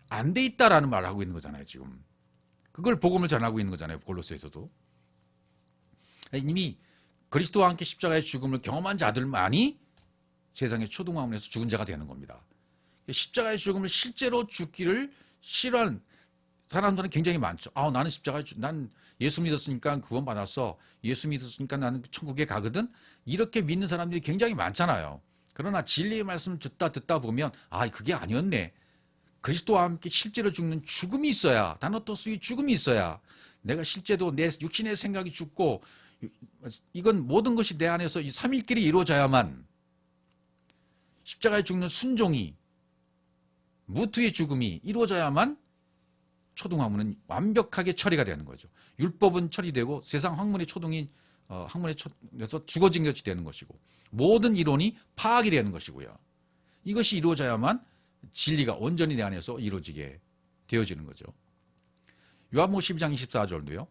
안 돼 있다라는 말을 하고 있는 거잖아요. 지금. 그걸 복음을 전하고 있는 거잖아요. 골로새에서도. 이미 그리스도와 함께 십자가의 죽음을 경험한 자들만이 세상의 초등학문에서 죽은 자가 되는 겁니다. 십자가의 죽음을 실제로 죽기를 싫어하는 사람들은 굉장히 많죠. 나는 난 예수 믿었으니까 구원 받았어. 예수 믿었으니까 나는 천국에 가거든. 이렇게 믿는 사람들이 굉장히 많잖아요. 그러나 진리의 말씀을 듣다 보면 그게 아니었네. 그리스도와 함께 실제로 죽는 죽음이 있어야, 다나토스의 죽음이 있어야 내가 실제로 내 육신의 생각이 죽고 이건 모든 것이 내 안에서 이 삼위일길이 이루어져야만 십자가에 죽는 순종이 무트의 죽음이 이루어져야만 초등학문은 완벽하게 처리가 되는 거죠. 율법은 처리되고 세상 학문의 학문에서 죽어진 것이 되는 것이고 모든 이론이 파악이 되는 것이고요. 이것이 이루어져야만 진리가 온전히 내 안에서 이루어지게 되어지는 거죠. 요한복음 12장 24절도요.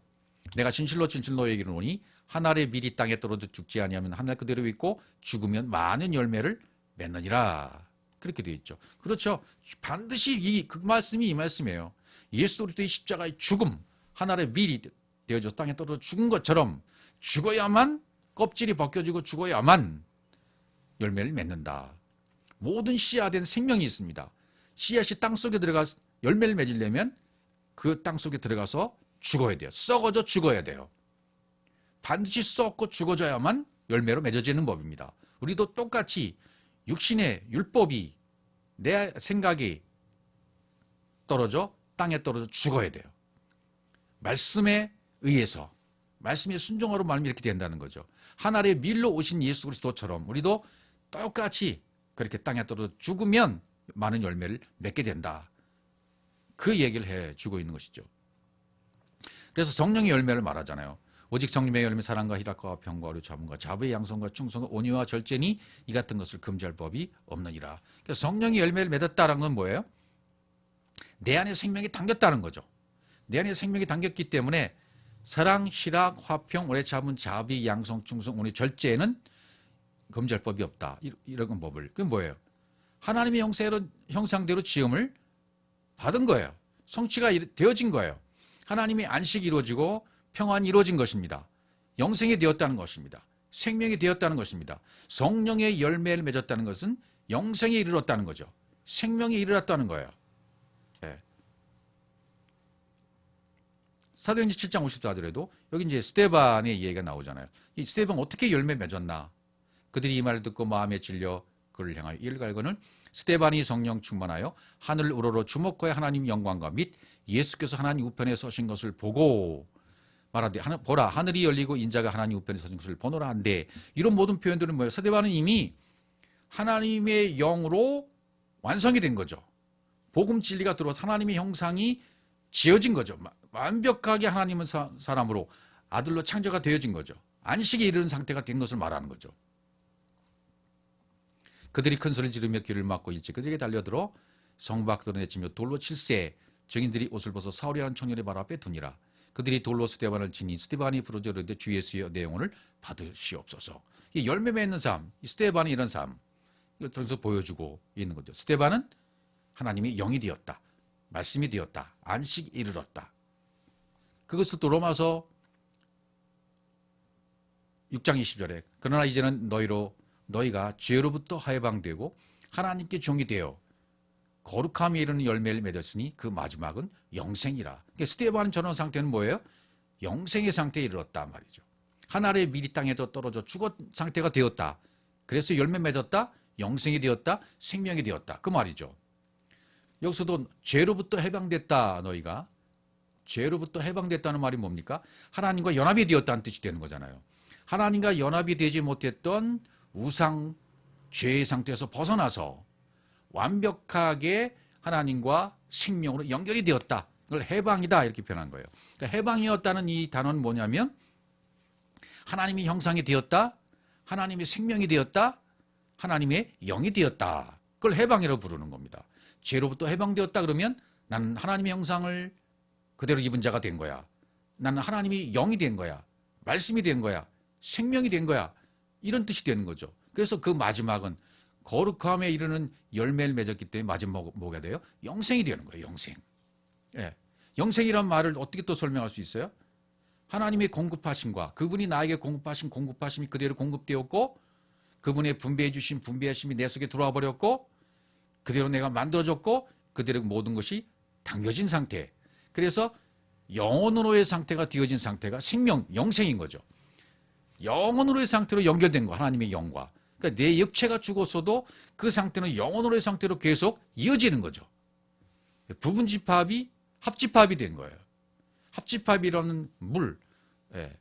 내가 진실로 너에게 이르노니 한 알의 밀이 땅에 떨어져 죽지 아니하면 한 알 그대로 있고 죽으면 많은 열매를 맺느니라. 그렇게 되어 있죠. 그렇죠. 반드시 그 말씀이 이 말씀이에요. 예수 그리스도의 십자가의 죽음, 하나의 밀이 되어져 땅에 떨어져 죽은 것처럼 죽어야만 껍질이 벗겨지고 죽어야만 열매를 맺는다. 모든 씨앗엔 생명이 있습니다. 씨앗이 땅 속에 들어가 열매를 맺으려면 그 땅 속에 들어가서 죽어야 돼요. 썩어져 죽어야 돼요. 반드시 썩고 죽어져야만 열매로 맺어지는 법입니다. 우리도 똑같이 육신의 율법이 내 생각이 떨어져 땅에 떨어져 죽어야 돼요. 말씀에 의해서, 말씀에 순종하로 말미암아 이렇게 된다는 거죠. 하늘의 밀로 오신 예수 그리스도처럼 우리도 똑같이 그렇게 땅에 떨어져 죽으면 많은 열매를 맺게 된다. 그 얘기를 해주고 있는 것이죠. 그래서 성령의 열매를 말하잖아요. 오직 성령의 열매 사랑과 희락과 평과 의로 자문과 자부의 양성과 충성과 온유와 절제니 이 같은 것을 금지할 법이 없느니라. 그래서 성령의 열매를 맺었다는 건 뭐예요? 내 안에 생명이 담겼다는 거죠. 내 안에 생명이 담겼기 때문에 사랑, 희락, 화평, 오래 참은, 자비, 양성, 충성, 온유, 절제는 금지할 법이 없다. 이런 법을. 그게 뭐예요? 하나님의 형상대로 지음을 받은 거예요. 성취가 되어진 거예요. 하나님의 안식이 이루어지고 평안이 이루어진 것입니다. 영생이 되었다는 것입니다. 생명이 되었다는 것입니다. 성령의 열매를 맺었다는 것은 영생에 이르렀다는 거죠. 생명에 이르렀다는 거예요. 네. 사도행전 7장 54절에도 여기 이제 스데반의 얘기가 나오잖아요. 이 스데반 어떻게 열매 맺었나? 그들이 이 말을 듣고 마음에 질려 그를 향하여 이를 갈거늘 스데반이 성령 충만하여 하늘 우러러 주목하여 하나님 영광과 및 예수께서 하나님 우편에 서신 것을 보고 말하되 보라 하늘이 열리고 인자가 하나님 우편에 서신 것을 보노라 한데 이런 모든 표현들은 뭐예요? 스데반은 이미 하나님의 영으로 완성이 된 거죠. 복음 진리가 들어와서 하나님의 형상이 지어진 거죠. 완벽하게 하나님은 사람으로 아들로 창조가 되어진 거죠. 안식에 이르는 상태가 된 것을 말하는 거죠. 그들이 큰 소리를 지르며 귀를 막고 일찍 그들에게 달려들어 성 밖으로 내치며 돌로 칠세 증인들이 옷을 벗어 사울이라는 청년의 발 앞에 두니라. 그들이 돌로 스데반을 치니 스데반이 부르짖어 이르되 주 예수여 내 영혼을 받으시옵소서. 이 열매 맺는 삶, 이 스데반이 이런 삶 이걸 통해서 보여주고 있는 거죠. 스데반은 하나님이 영이 되었다. 말씀이 되었다. 안식이 이르렀다. 그것을 또 로마서 6장 20절에 그러나 이제는 너희가 죄로부터 해방되고 하나님께 종이 되어 거룩함에 이르는 열매를 맺었으니 그 마지막은 영생이라. 그러니까 스데반은 저런 상태는 뭐예요? 영생의 상태에 이르렀다 말이죠. 하늘의 밀이 땅에도 떨어져 죽은 상태가 되었다. 그래서 열매 맺었다. 영생이 되었다. 생명이 되었다. 그 말이죠. 여기서도 죄로부터 해방됐다. 너희가 죄로부터 해방됐다는 말이 뭡니까? 하나님과 연합이 되었다는 뜻이 되는 거잖아요. 하나님과 연합이 되지 못했던 우상 죄의 상태에서 벗어나서 완벽하게 하나님과 생명으로 연결이 되었다. 그걸 해방이다 이렇게 표현한 거예요. 그러니까 해방이었다는 이 단어는 뭐냐면 하나님의 형상이 되었다. 하나님의 생명이 되었다. 하나님의 영이 되었다. 그걸 해방이라고 부르는 겁니다. 죄로부터 해방되었다 그러면 나는 하나님의 형상을 그대로 입은 자가 된 거야. 나는 하나님이 영이 된 거야. 말씀이 된 거야. 생명이 된 거야. 이런 뜻이 되는 거죠. 그래서 그 마지막은 거룩함에 이르는 열매를 맺었기 때문에 마지막 뭐가 돼요? 영생이 되는 거예요. 영생. 예. 영생이란 말을 어떻게 또 설명할 수 있어요? 하나님의 공급하심과 그분이 나에게 공급하심이 그대로 공급되었고 그분의 분배해 주신 분배하심이 내 속에 들어와 버렸고 그대로 내가 만들어졌고 그대로 모든 것이 당겨진 상태. 그래서 영혼으로의 상태가 되어진 상태가 생명, 영생인 거죠. 영혼으로의 상태로 연결된 거, 하나님의 영과. 그러니까 내 육체가 죽었어도 그 상태는 영혼으로의 상태로 계속 이어지는 거죠. 부분집합이 합집합이 된 거예요. 합집합이라는 물, 예.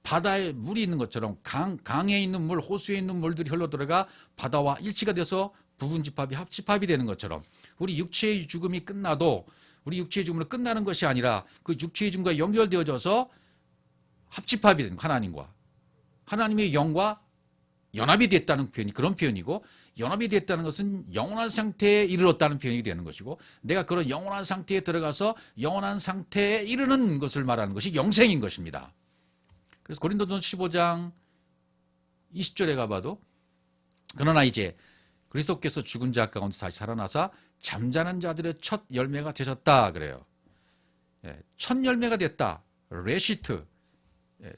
바다에 물이 있는 것처럼 강에 있는 물, 호수에 있는 물들이 흘러들어가 바다와 일치가 돼서 부분집합이 합집합이 되는 것처럼 우리 육체의 죽음이 끝나도 우리 육체의 죽음으로 끝나는 것이 아니라 그 육체의 죽음과 연결되어져서 합집합이 되는 하나님과 하나님의 영과 연합이 됐다는 표현이 그런 표현이고 연합이 됐다는 것은 영원한 상태에 이르렀다는 표현이 되는 것이고 내가 그런 영원한 상태에 들어가서 영원한 상태에 이르는 것을 말하는 것이 영생인 것입니다. 그래서 고린도전 15장 20절에 가봐도 그러나 이제 그리스도께서 죽은 자 가운데 다시 살아나사 잠자는 자들의 첫 열매가 되셨다 그래요. 예, 첫 열매가 됐다. 레시트. 예,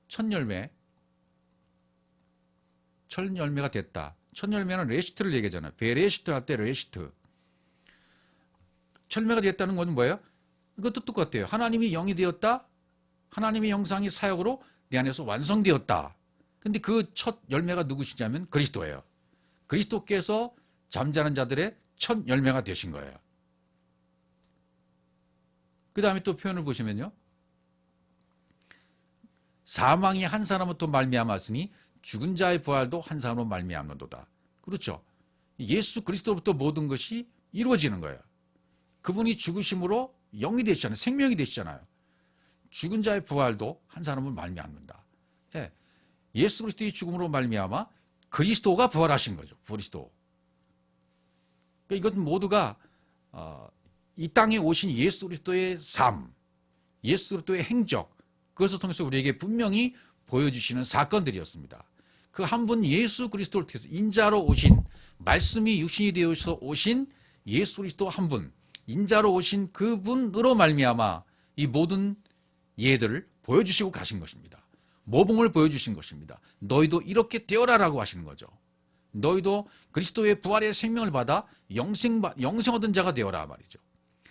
첫 열매가 됐다. 첫 열매는 레시트를 얘기하잖아요. 베레시트 할 때 레시트. 첫 열매가 됐다는 건 뭐예요? 이것도 똑같아요. 하나님이 영이 되었다. 하나님의 형상이 사역으로 내 안에서 완성되었다. 근데 그 첫 열매가 누구시냐면 그리스도예요. 그리스도께서 잠자는 자들의 첫 열매가 되신 거예요. 그 다음에 또 표현을 보시면요. 사망이 한 사람으로부터 말미암았으니 죽은 자의 부활도 한 사람으로 말미암는도다. 그렇죠. 예수 그리스도로부터 모든 것이 이루어지는 거예요. 그분이 죽으심으로 영이 되시잖아요. 생명이 되시잖아요. 죽은 자의 부활도 한 사람으로 말미암는다. 예. 예수 그리스도의 죽음으로 말미암아 그리스도가 부활하신 거죠. 그리스도. 그러니까 이것은 모두가 이 땅에 오신 예수 그리스도의 삶, 예수 그리스도의 행적, 그것을 통해서 우리에게 분명히 보여주시는 사건들이었습니다. 그 한 분 예수 그리스도를 통해서 인자로 오신, 말씀이 육신이 되어서 오신 예수 그리스도 한 분, 인자로 오신 그분으로 말미암아 이 모든 예들을 보여주시고 가신 것입니다. 모범을 보여주신 것입니다. 너희도 이렇게 되어라라고 하시는 거죠. 너희도 그리스도의 부활의 생명을 받아 영생 얻은 자가 되어라 말이죠.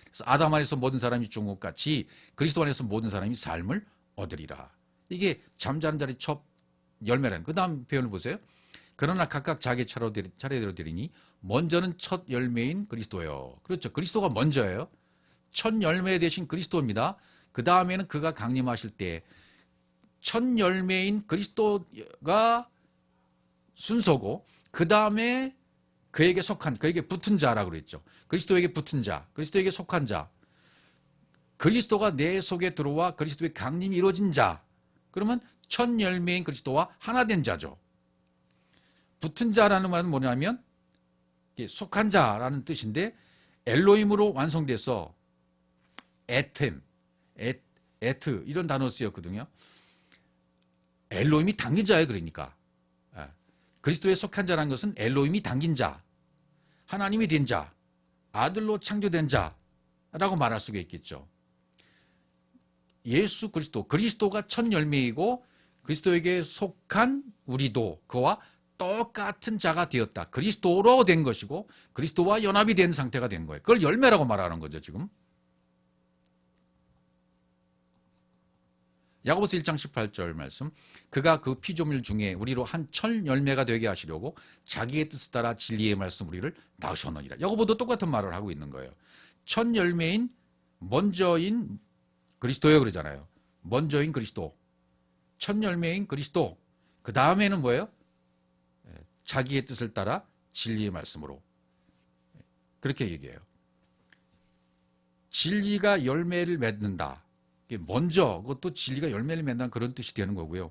그래서 아담 안에서 모든 사람이 죽은 것 같이 그리스도 안에서 모든 사람이 삶을 얻으리라. 이게 잠자는 자리 첫 열매라는. 그 다음 표현을 보세요. 그러나 각각 자기 차례대로 드리니 먼저는 첫 열매인 그리스도요. 그렇죠. 그리스도가 먼저예요. 첫 열매 되신 그리스도입니다. 그 다음에는 그가 강림하실 때 첫 열매인 그리스도가 순서고, 그 다음에 그에게 속한, 그에게 붙은 자라고 그랬죠. 그리스도에게 붙은 자, 그리스도에게 속한 자, 그리스도가 내 속에 들어와 그리스도의 강림이 이루어진 자. 그러면 첫 열매인 그리스도와 하나 된 자죠. 붙은 자라는 말은 뭐냐면 속한 자라는 뜻인데, 엘로힘으로 완성돼서 에템, 에트 이런 단어 쓰였거든요. 엘로힘이 당긴 자예요. 그러니까 그리스도에 속한 자라는 것은 엘로힘이 당긴 자, 하나님이 된 자, 아들로 창조된 자라고 말할 수가 있겠죠. 예수 그리스도가 첫 열매이고 그리스도에게 속한 우리도 그와 똑같은 자가 되었다. 그리스도로 된 것이고 그리스도와 연합이 된 상태가 된 거예요. 그걸 열매라고 말하는 거죠, 지금. 야고보서 1장 18절 말씀. 그가 그 피조물 중에 우리로 한 첫 열매가 되게 하시려고 자기의 뜻을 따라 진리의 말씀 우리를 낳으셨느니라. 야고보도 똑같은 말을 하고 있는 거예요. 첫 열매인 먼저인 그리스도예요 그러잖아요. 먼저인 그리스도. 첫 열매인 그리스도. 그 다음에는 뭐예요? 자기의 뜻을 따라 진리의 말씀으로. 그렇게 얘기해요. 진리가 열매를 맺는다. 먼저 그것도 진리가 열매를 맺는 그런 뜻이 되는 거고요.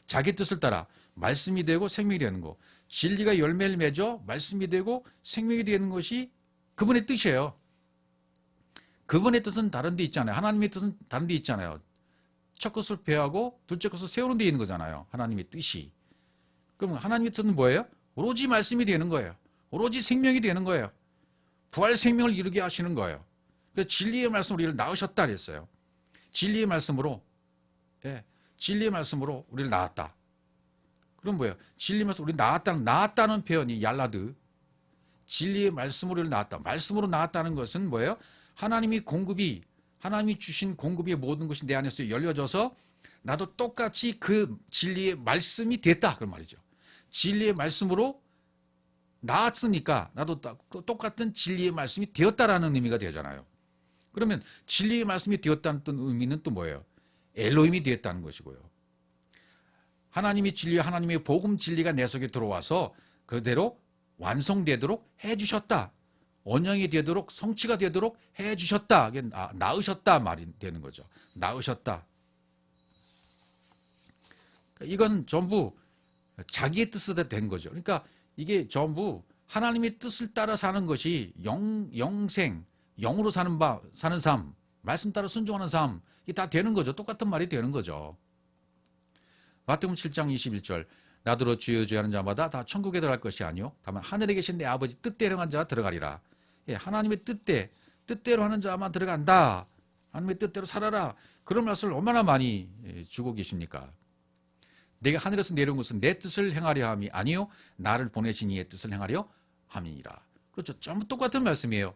자기 뜻을 따라 말씀이 되고 생명이 되는 거. 진리가 열매를 맺어 말씀이 되고 생명이 되는 것이 그분의 뜻이에요. 그분의 뜻은 다른 데 있잖아요. 하나님의 뜻은 다른 데 있잖아요. 첫 것을 배하고 둘째 것을 세우는 데 있는 거잖아요. 하나님의 뜻이. 그럼 하나님의 뜻은 뭐예요? 오로지 말씀이 되는 거예요. 오로지 생명이 되는 거예요. 부활 생명을 이루게 하시는 거예요. 그래서 진리의 말씀으로 우리를 낳으셨다 그랬어요. 진리의 말씀으로, 진리의 말씀으로 우리를 낳았다. 그럼 뭐예요? 진리의 말씀으로 우리를 낳았다는 표현이 얄라드. 진리의 말씀으로 우리를 낳았다. 말씀으로 낳았다는 것은 뭐예요? 하나님이 주신 공급의 모든 것이 내 안에서 열려져서 나도 똑같이 그 진리의 말씀이 됐다. 그런 말이죠. 진리의 말씀으로 낳았으니까 나도 똑같은 진리의 말씀이 되었다라는 의미가 되잖아요. 그러면 진리의 말씀이 되었다는 의미는 또 뭐예요? 엘로힘이 되었다는 것이고요. 하나님의 진리와 하나님의 복음 진리가 내 속에 들어와서 그대로 완성되도록 해주셨다. 원형이 되도록 성취가 되도록 해주셨다. 낳으셨다 말이 되는 거죠. 낳으셨다. 이건 전부 자기의 뜻으로 된 거죠. 그러니까 이게 전부 하나님의 뜻을 따라 사는 것이 영생, 영으로 사는 삶, 말씀 따라 순종하는 삶, 이게 다 되는 거죠. 똑같은 말이 되는 거죠. 마태복음 7장 21절. 나더러 주여 주여 하는 자마다 다 천국에 들어갈 것이 아니요 다만 하늘에 계신 내 아버지 뜻대로 하는 자가 들어가리라. 하나님의 뜻대로 하는 자만 들어간다. 하나님의 뜻대로 살아라. 그런 말씀을 얼마나 많이 주고 계십니까? 내가 하늘에서 내려온 것은 내 뜻을 행하려 함이 아니요 나를 보내신 이의 뜻을 행하려 함이니라. 그렇죠. 전부 똑같은 말씀이에요.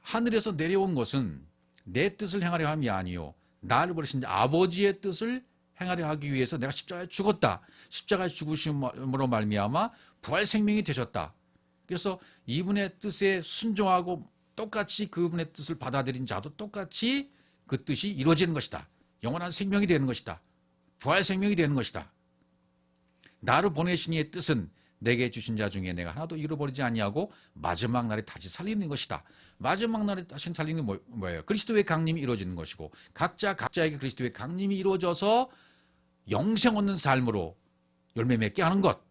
하늘에서 내려온 것은 내 뜻을 행하려 함이 아니요 나를 보내신 아버지의 뜻을 행하려 하기 위해서 내가 십자가에 죽었다. 십자가에 죽으심으로 말미암아 부활 생명이 되셨다. 그래서 이분의 뜻에 순종하고 똑같이 그분의 뜻을 받아들인 자도 똑같이 그 뜻이 이루어지는 것이다. 영원한 생명이 되는 것이다. 부활 생명이 되는 것이다. 나를 보내신 이의 뜻은 내게 주신 자 중에 내가 하나도 잃어버리지 아니하고 마지막 날에 다시 살리는 것이다. 마지막 날에 다시 살리는 게 뭐예요? 그리스도의 강림이 이루어지는 것이고 각자에게 그리스도의 강림이 이루어져서 영생 얻는 삶으로 열매 맺게 하는 것.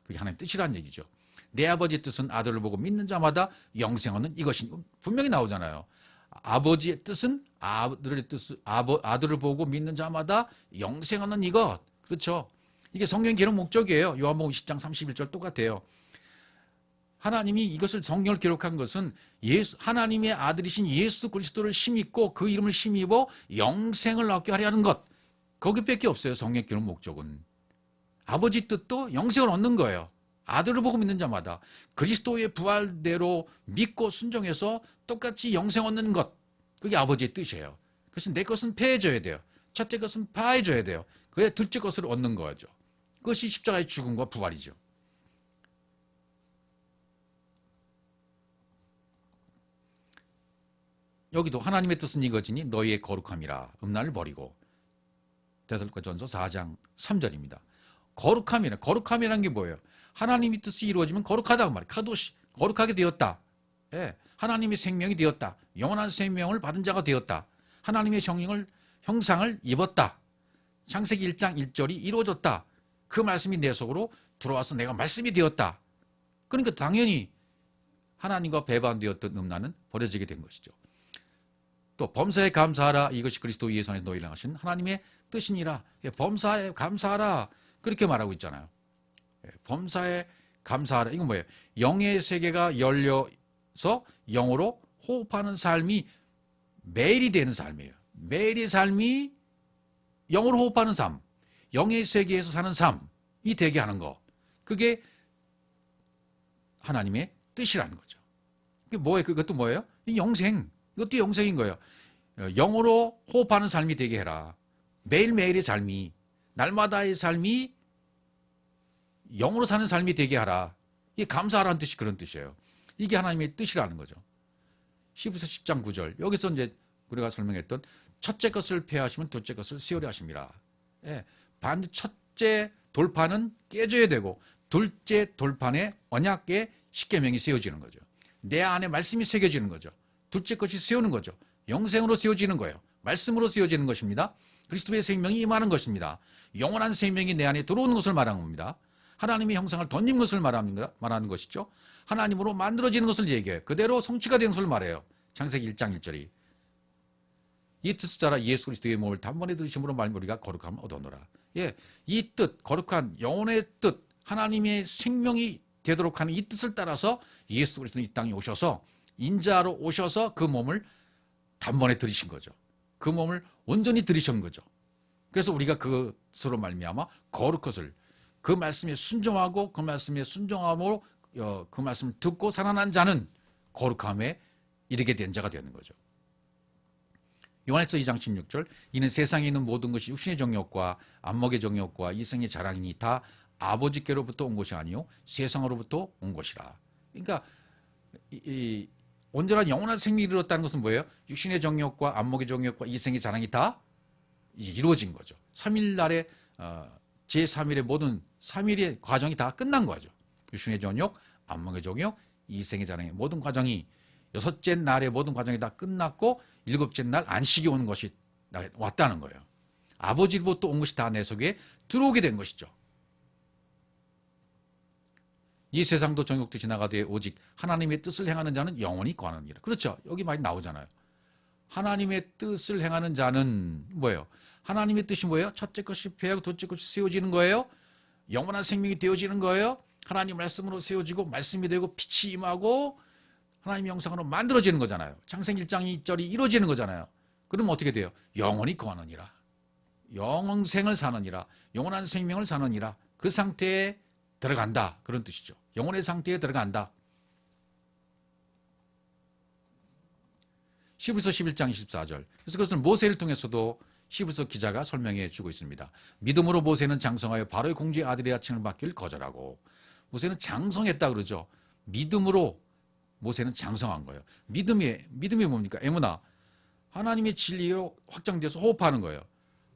그게 하나님의 뜻이라는 얘기죠. 내 아버지의 뜻은 아들을 보고 믿는 자마다 영생 얻는 이것이 분명히 나오잖아요. 아버지의 뜻은 아들을 보고 믿는 자마다 영생 얻는 이것. 그렇죠. 이게 성경 기록 목적이에요. 요한복음 10장 31절 똑같아요. 하나님이 이것을 성경을 기록한 것은 하나님의 아들이신 예수 그리스도를 힘입고 그 이름을 힘입어 영생을 얻게 하려 하는 것. 거기밖에 없어요. 성경 기록 목적은. 아버지 뜻도 영생을 얻는 거예요. 아들을 보고 믿는 자마다 그리스도의 부활대로 믿고 순종해서 똑같이 영생 얻는 것. 그게 아버지의 뜻이에요. 그래서 내 것은 패해져야 돼요. 첫째 것은 파해져야 돼요. 그래야 둘째 것을 얻는 거죠. 그것이 십자가의 죽음과 부활이죠. 여기도 하나님의 뜻은 이거지니 너희의 거룩함이라 음란을 버리고. 데살로니가전서 4장 3절입니다. 거룩함이라는 게 뭐예요? 하나님의 뜻이 이루어지면 거룩하다 그 말이에요. 카도시, 거룩하게 되었다. 예, 하나님의 생명이 되었다. 영원한 생명을 받은 자가 되었다. 하나님의 형상을 입었다. 창세기 1장 1절이 이루어졌다. 그 말씀이 내 속으로 들어와서 내가 말씀이 되었다. 그러니까 당연히 하나님과 배반되었던 음란은 버려지게 된 것이죠. 또 범사에 감사하라. 이것이 그리스도 예수 안에서 너희를 향하신 하나님의 뜻이니라. 범사에 감사하라. 그렇게 말하고 있잖아요. 범사에 감사하라. 이건 뭐예요? 영의 세계가 열려서 영으로 호흡하는 삶이 매일이 되는 삶이에요. 매일의 삶이 영으로 호흡하는 삶. 영의 세계에서 사는 삶이 되게 하는 거. 그게 하나님의 뜻이라는 거죠. 그게 뭐예요? 그것도 뭐예요? 영생. 이것도 영생인 거예요. 영으로 호흡하는 삶이 되게 해라. 매일매일의 삶이, 날마다의 삶이 영으로 사는 삶이 되게 하라. 이게 감사하라는 뜻이 그런 뜻이에요. 이게 하나님의 뜻이라는 거죠. 히브리서 10장 9절. 여기서 이제 우리가 설명했던 첫째 것을 폐하시면 둘째 것을 세우려 하십니다. 예, 첫째 돌판은 깨져야 되고 둘째 돌판에 언약의 십계명이 세워지는 거죠. 내 안에 말씀이 새겨지는 거죠. 둘째 것이 세우는 거죠. 영생으로 세워지는 거예요. 말씀으로 세워지는 것입니다. 그리스도의 생명이 임하는 것입니다. 영원한 생명이 내 안에 들어오는 것을 말하는 겁니다. 하나님의 형상을 던진 것을 말하는 것이죠. 하나님으로 만들어지는 것을 얘기해요. 그대로 성취가 된 것을 말해요. 창세기 1장 1절이. 이 뜻을 따라 예수 그리스도의 몸을 단번에 들으심으로 말미 우리가 거룩함을 얻어노라. 예, 이 뜻, 거룩한 영혼의 뜻, 하나님의 생명이 되도록 하는 이 뜻을 따라서 예수 그리스도는 이 땅에 오셔서 인자로 오셔서 그 몸을 단번에 들이신 거죠. 그 몸을 온전히 들이신 거죠. 그래서 우리가 그것으로 말미암아 거룩것을 그 말씀에 순종하고 그 말씀에 순종함으로 그 말씀을 듣고 살아난 자는 거룩함에 이르게 된 자가 되는 거죠. 요한에서 2장 16절 이는 세상에 있는 모든 것이 육신의 정욕과 안목의 정욕과 이생의 자랑이니 다 아버지께로부터 온 것이 아니요 세상으로부터 온 것이라. 그러니까 이 온전한 영원한 생명이 이루었다는 것은 뭐예요? 육신의 정욕과 안목의 정욕과 이생의 자랑이 다 이루어진 거죠. 3일날에 제3일의 모든 3일의 과정이 다 끝난 거죠. 육신의 정욕, 안목의 정욕, 이생의 자랑의 모든 과정이 여섯째 날의 모든 과정이 다 끝났고 일곱째 날 안식이 오는 것이 왔다는 거예요. 아버지로부터 온 것이 다 내 속에 들어오게 된 것이죠. 이 세상도 정욕도 지나가되 오직 하나님의 뜻을 행하는 자는 영원히 거하느니라. 그렇죠. 여기 많이 나오잖아요. 하나님의 뜻을 행하는 자는 뭐예요? 하나님의 뜻이 뭐예요? 첫째 것이 폐하고 둘째 것이 세워지는 거예요. 영원한 생명이 되어지는 거예요. 하나님 말씀으로 세워지고 말씀이 되고 빛이 임하고 하나님의 형상으로 만들어지는 거잖아요. 창세기 1장 2절이 이루어지는 거잖아요. 그럼 어떻게 돼요? 영원히 거하느니라. 영생을 사느니라. 영원한 생명을 사느니라. 그 상태에 들어간다. 그런 뜻이죠. 영혼의 상태에 들어간다. 히브리서 11장 24절. 그래서 그것은 모세를 통해서도 히브리서 기자가 설명해 주고 있습니다. 믿음으로 모세는 장성하여 바로의 공주의 아들이라 칭을 받기를 거절하고 모세는 장성했다 그러죠. 믿음으로 모세는 장성한 거예요. 믿음이 뭡니까? 에무나. 하나님의 진리로 확장돼서 호흡하는 거예요.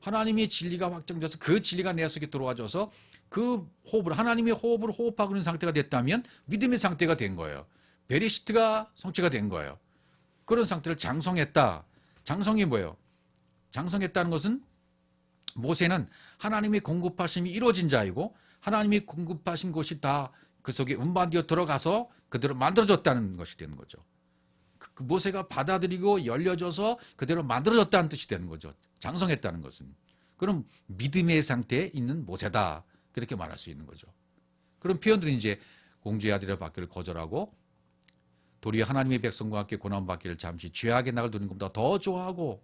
하나님의 진리가 확장돼서 그 진리가 내 속에 들어와줘서 그 호흡을 하나님의 호흡으로 호흡하고 있는 상태가 됐다면 믿음의 상태가 된 거예요. 베리시트가 성취가 된 거예요. 그런 상태를 장성했다. 장성이 뭐예요? 장성했다는 것은 모세는 하나님의 공급하심이 이루어진 자이고 하나님이 공급하신 것이 다 그 속에 운반되어 들어가서 그대로 만들어졌다는 것이 되는 거죠. 그 모세가 받아들이고 열려져서 그대로 만들어졌다는 뜻이 되는 거죠. 장성했다는 것은. 그럼 믿음의 상태에 있는 모세다. 그렇게 말할 수 있는 거죠. 그런 표현들은 이제 공주의 아들의 받기를 거절하고 도리어 하나님의 백성과 함께 고난받기를 잠시 죄악의 낙을 두는 것보다 더 좋아하고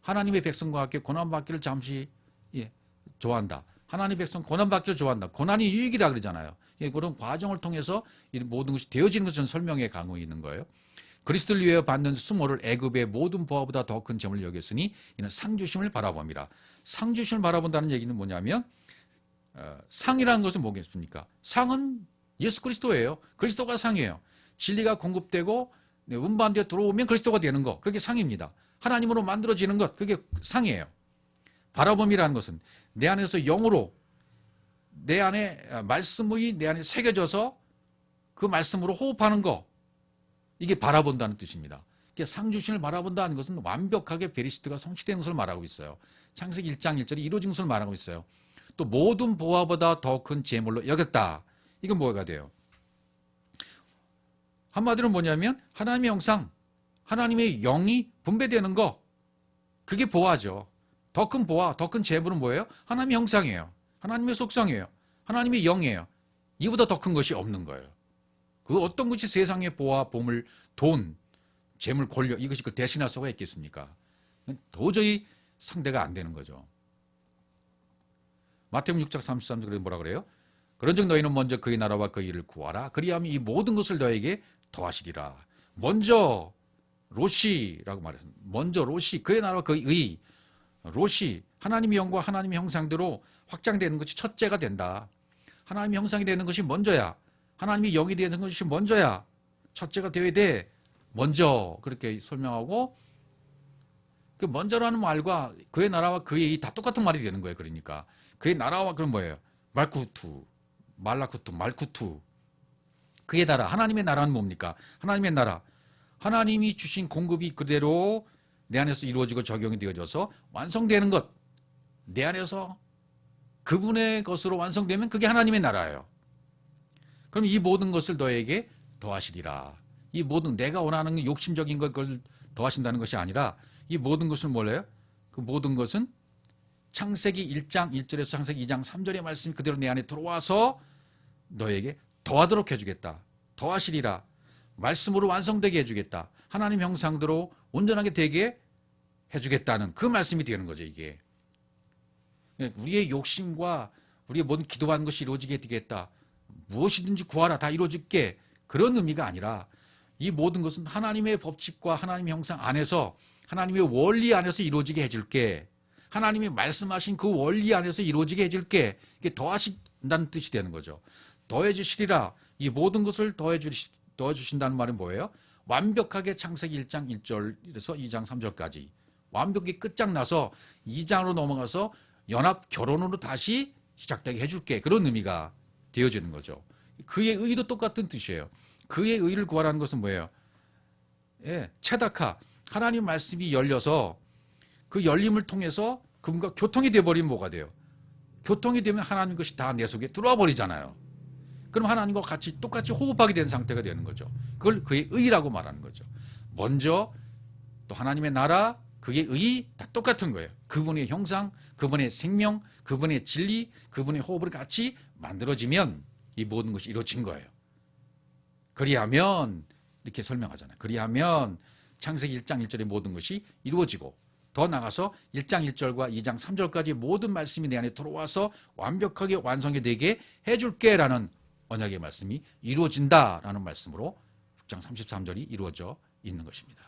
하나님의 백성과 함께 고난받기를 잠시 좋아한다. 하나님의 백성 고난받기를 좋아한다. 고난이 유익이라 그러잖아요. 그런 과정을 통해서 모든 것이 되어지는 것을 설명해 가고 있는 거예요. 그리스도를 위하여 받는 수모를 애굽의 모든 보화보다 더 큰 점을 여겼으니 이는 상주심을 바라봅니다. 상주심을 바라본다는 얘기는 뭐냐면 상이라는 것은 뭐겠습니까? 상은 예수 그리스도예요. 그리스도가 상이에요. 진리가 공급되고 운반되어 들어오면 그리스도가 되는 것, 그게 상입니다. 하나님으로 만들어지는 것, 그게 상이에요. 바라봄이라는 것은 내 안에서 영으로 내 안에 말씀이 내 안에 새겨져서 그 말씀으로 호흡하는 것, 이게 바라본다는 뜻입니다. 상주신을 바라본다는 것은 완벽하게 베리시트가 성취된 것을 말하고 있어요. 창세기 1장 1절이 이루어진 것을 말하고 있어요. 또 모든 보화보다 더 큰 재물로 여겼다. 이건 뭐가 돼요? 한마디로 뭐냐면 하나님의 형상, 하나님의 영이 분배되는 거, 그게 보화죠. 더 큰 보화, 더 큰 재물은 뭐예요? 하나님의 형상이에요. 하나님의 속성이에요. 하나님의 영이에요. 이보다 더 큰 것이 없는 거예요. 그 어떤 것이 세상의 보화, 보물, 돈, 재물, 권력, 이것이 그 대신할 수가 있겠습니까? 도저히 상대가 안 되는 거죠. 마태복음 6장 33절에 뭐라 그래요? 그런즉 너희는 먼저 그의 나라와 그의 일을 구하라. 그리하면 이 모든 것을 너에게 더하시리라. 먼저 로시라고 말했습니다. 먼저 로시, 그의 나라와 그의 의, 로시, 하나님의 영과 하나님의 형상대로 확장되는 것이 첫째가 된다. 하나님의 형상이 되는 것이 먼저야. 하나님의 영이 되는 것이 먼저야. 첫째가 되어야 돼. 먼저 그렇게 설명하고, 그 먼저라는 말과 그의 나라와 그의 의 다 똑같은 말이 되는 거예요. 그러니까 그의 나라와 그럼 뭐예요? 말쿠투, 말라쿠투, 말쿠투. 그의 나라, 하나님의 나라는 뭡니까? 하나님의 나라, 하나님이 주신 공급이 그대로 내 안에서 이루어지고 적용이 되어져서 완성되는 것, 내 안에서 그분의 것으로 완성되면 그게 하나님의 나라예요. 그럼 이 모든 것을 너에게 더하시리라. 이 모든 내가 원하는 욕심적인 걸 더하신다는 것이 아니라 이 모든 것을 뭐래요? 그 모든 것은 창세기 1장 1절에서 창세기 2장 3절의 말씀이 그대로 내 안에 들어와서 너에게 더하도록 해주겠다. 더하시리라. 말씀으로 완성되게 해주겠다. 하나님 형상대로 온전하게 되게 해주겠다는 그 말씀이 되는 거죠. 이게 우리의 욕심과 우리의 모든 기도하는 것이 이루어지게 되겠다. 무엇이든지 구하라 다 이루어질게, 그런 의미가 아니라 이 모든 것은 하나님의 법칙과 하나님의 형상 안에서, 하나님의 원리 안에서 이루어지게 해줄게. 하나님이 말씀하신 그 원리 안에서 이루어지게 해줄게. 이게 더하신다는 뜻이 되는 거죠. 더해주시리라. 이 모든 것을 더해주신다는 말은 뭐예요? 완벽하게 창세기 1장 1절에서 2장 3절까지 완벽히 끝장나서 2장으로 넘어가서 연합 결혼으로 다시 시작되게 해줄게. 그런 의미가 되어지는 거죠. 그의 의도 똑같은 뜻이에요. 그의 의를 구하라는 것은 뭐예요? 체다카, 하나님 말씀이 열려서 그 열림을 통해서 그분과 교통이 되어버리면 뭐가 돼요? 교통이 되면 하나님 것이 다 내 속에 들어와 버리잖아요. 그럼 하나님과 같이 똑같이 호흡하게 된 상태가 되는 거죠. 그걸 그의 의라고 말하는 거죠. 먼저 또 하나님의 나라, 그의 의 다 똑같은 거예요. 그분의 형상, 그분의 생명, 그분의 진리, 그분의 호흡을 같이 만들어지면 이 모든 것이 이루어진 거예요. 그리하면 이렇게 설명하잖아요. 그리하면 창세기 1장 1절의 모든 것이 이루어지고 더 나가서 1장 1절과 2장 3절까지 모든 말씀이 내 안에 들어와서 완벽하게 완성이 되게 해줄게 라는 언약의 말씀이 이루어진다라는 말씀으로 6장 33절이 이루어져 있는 것입니다.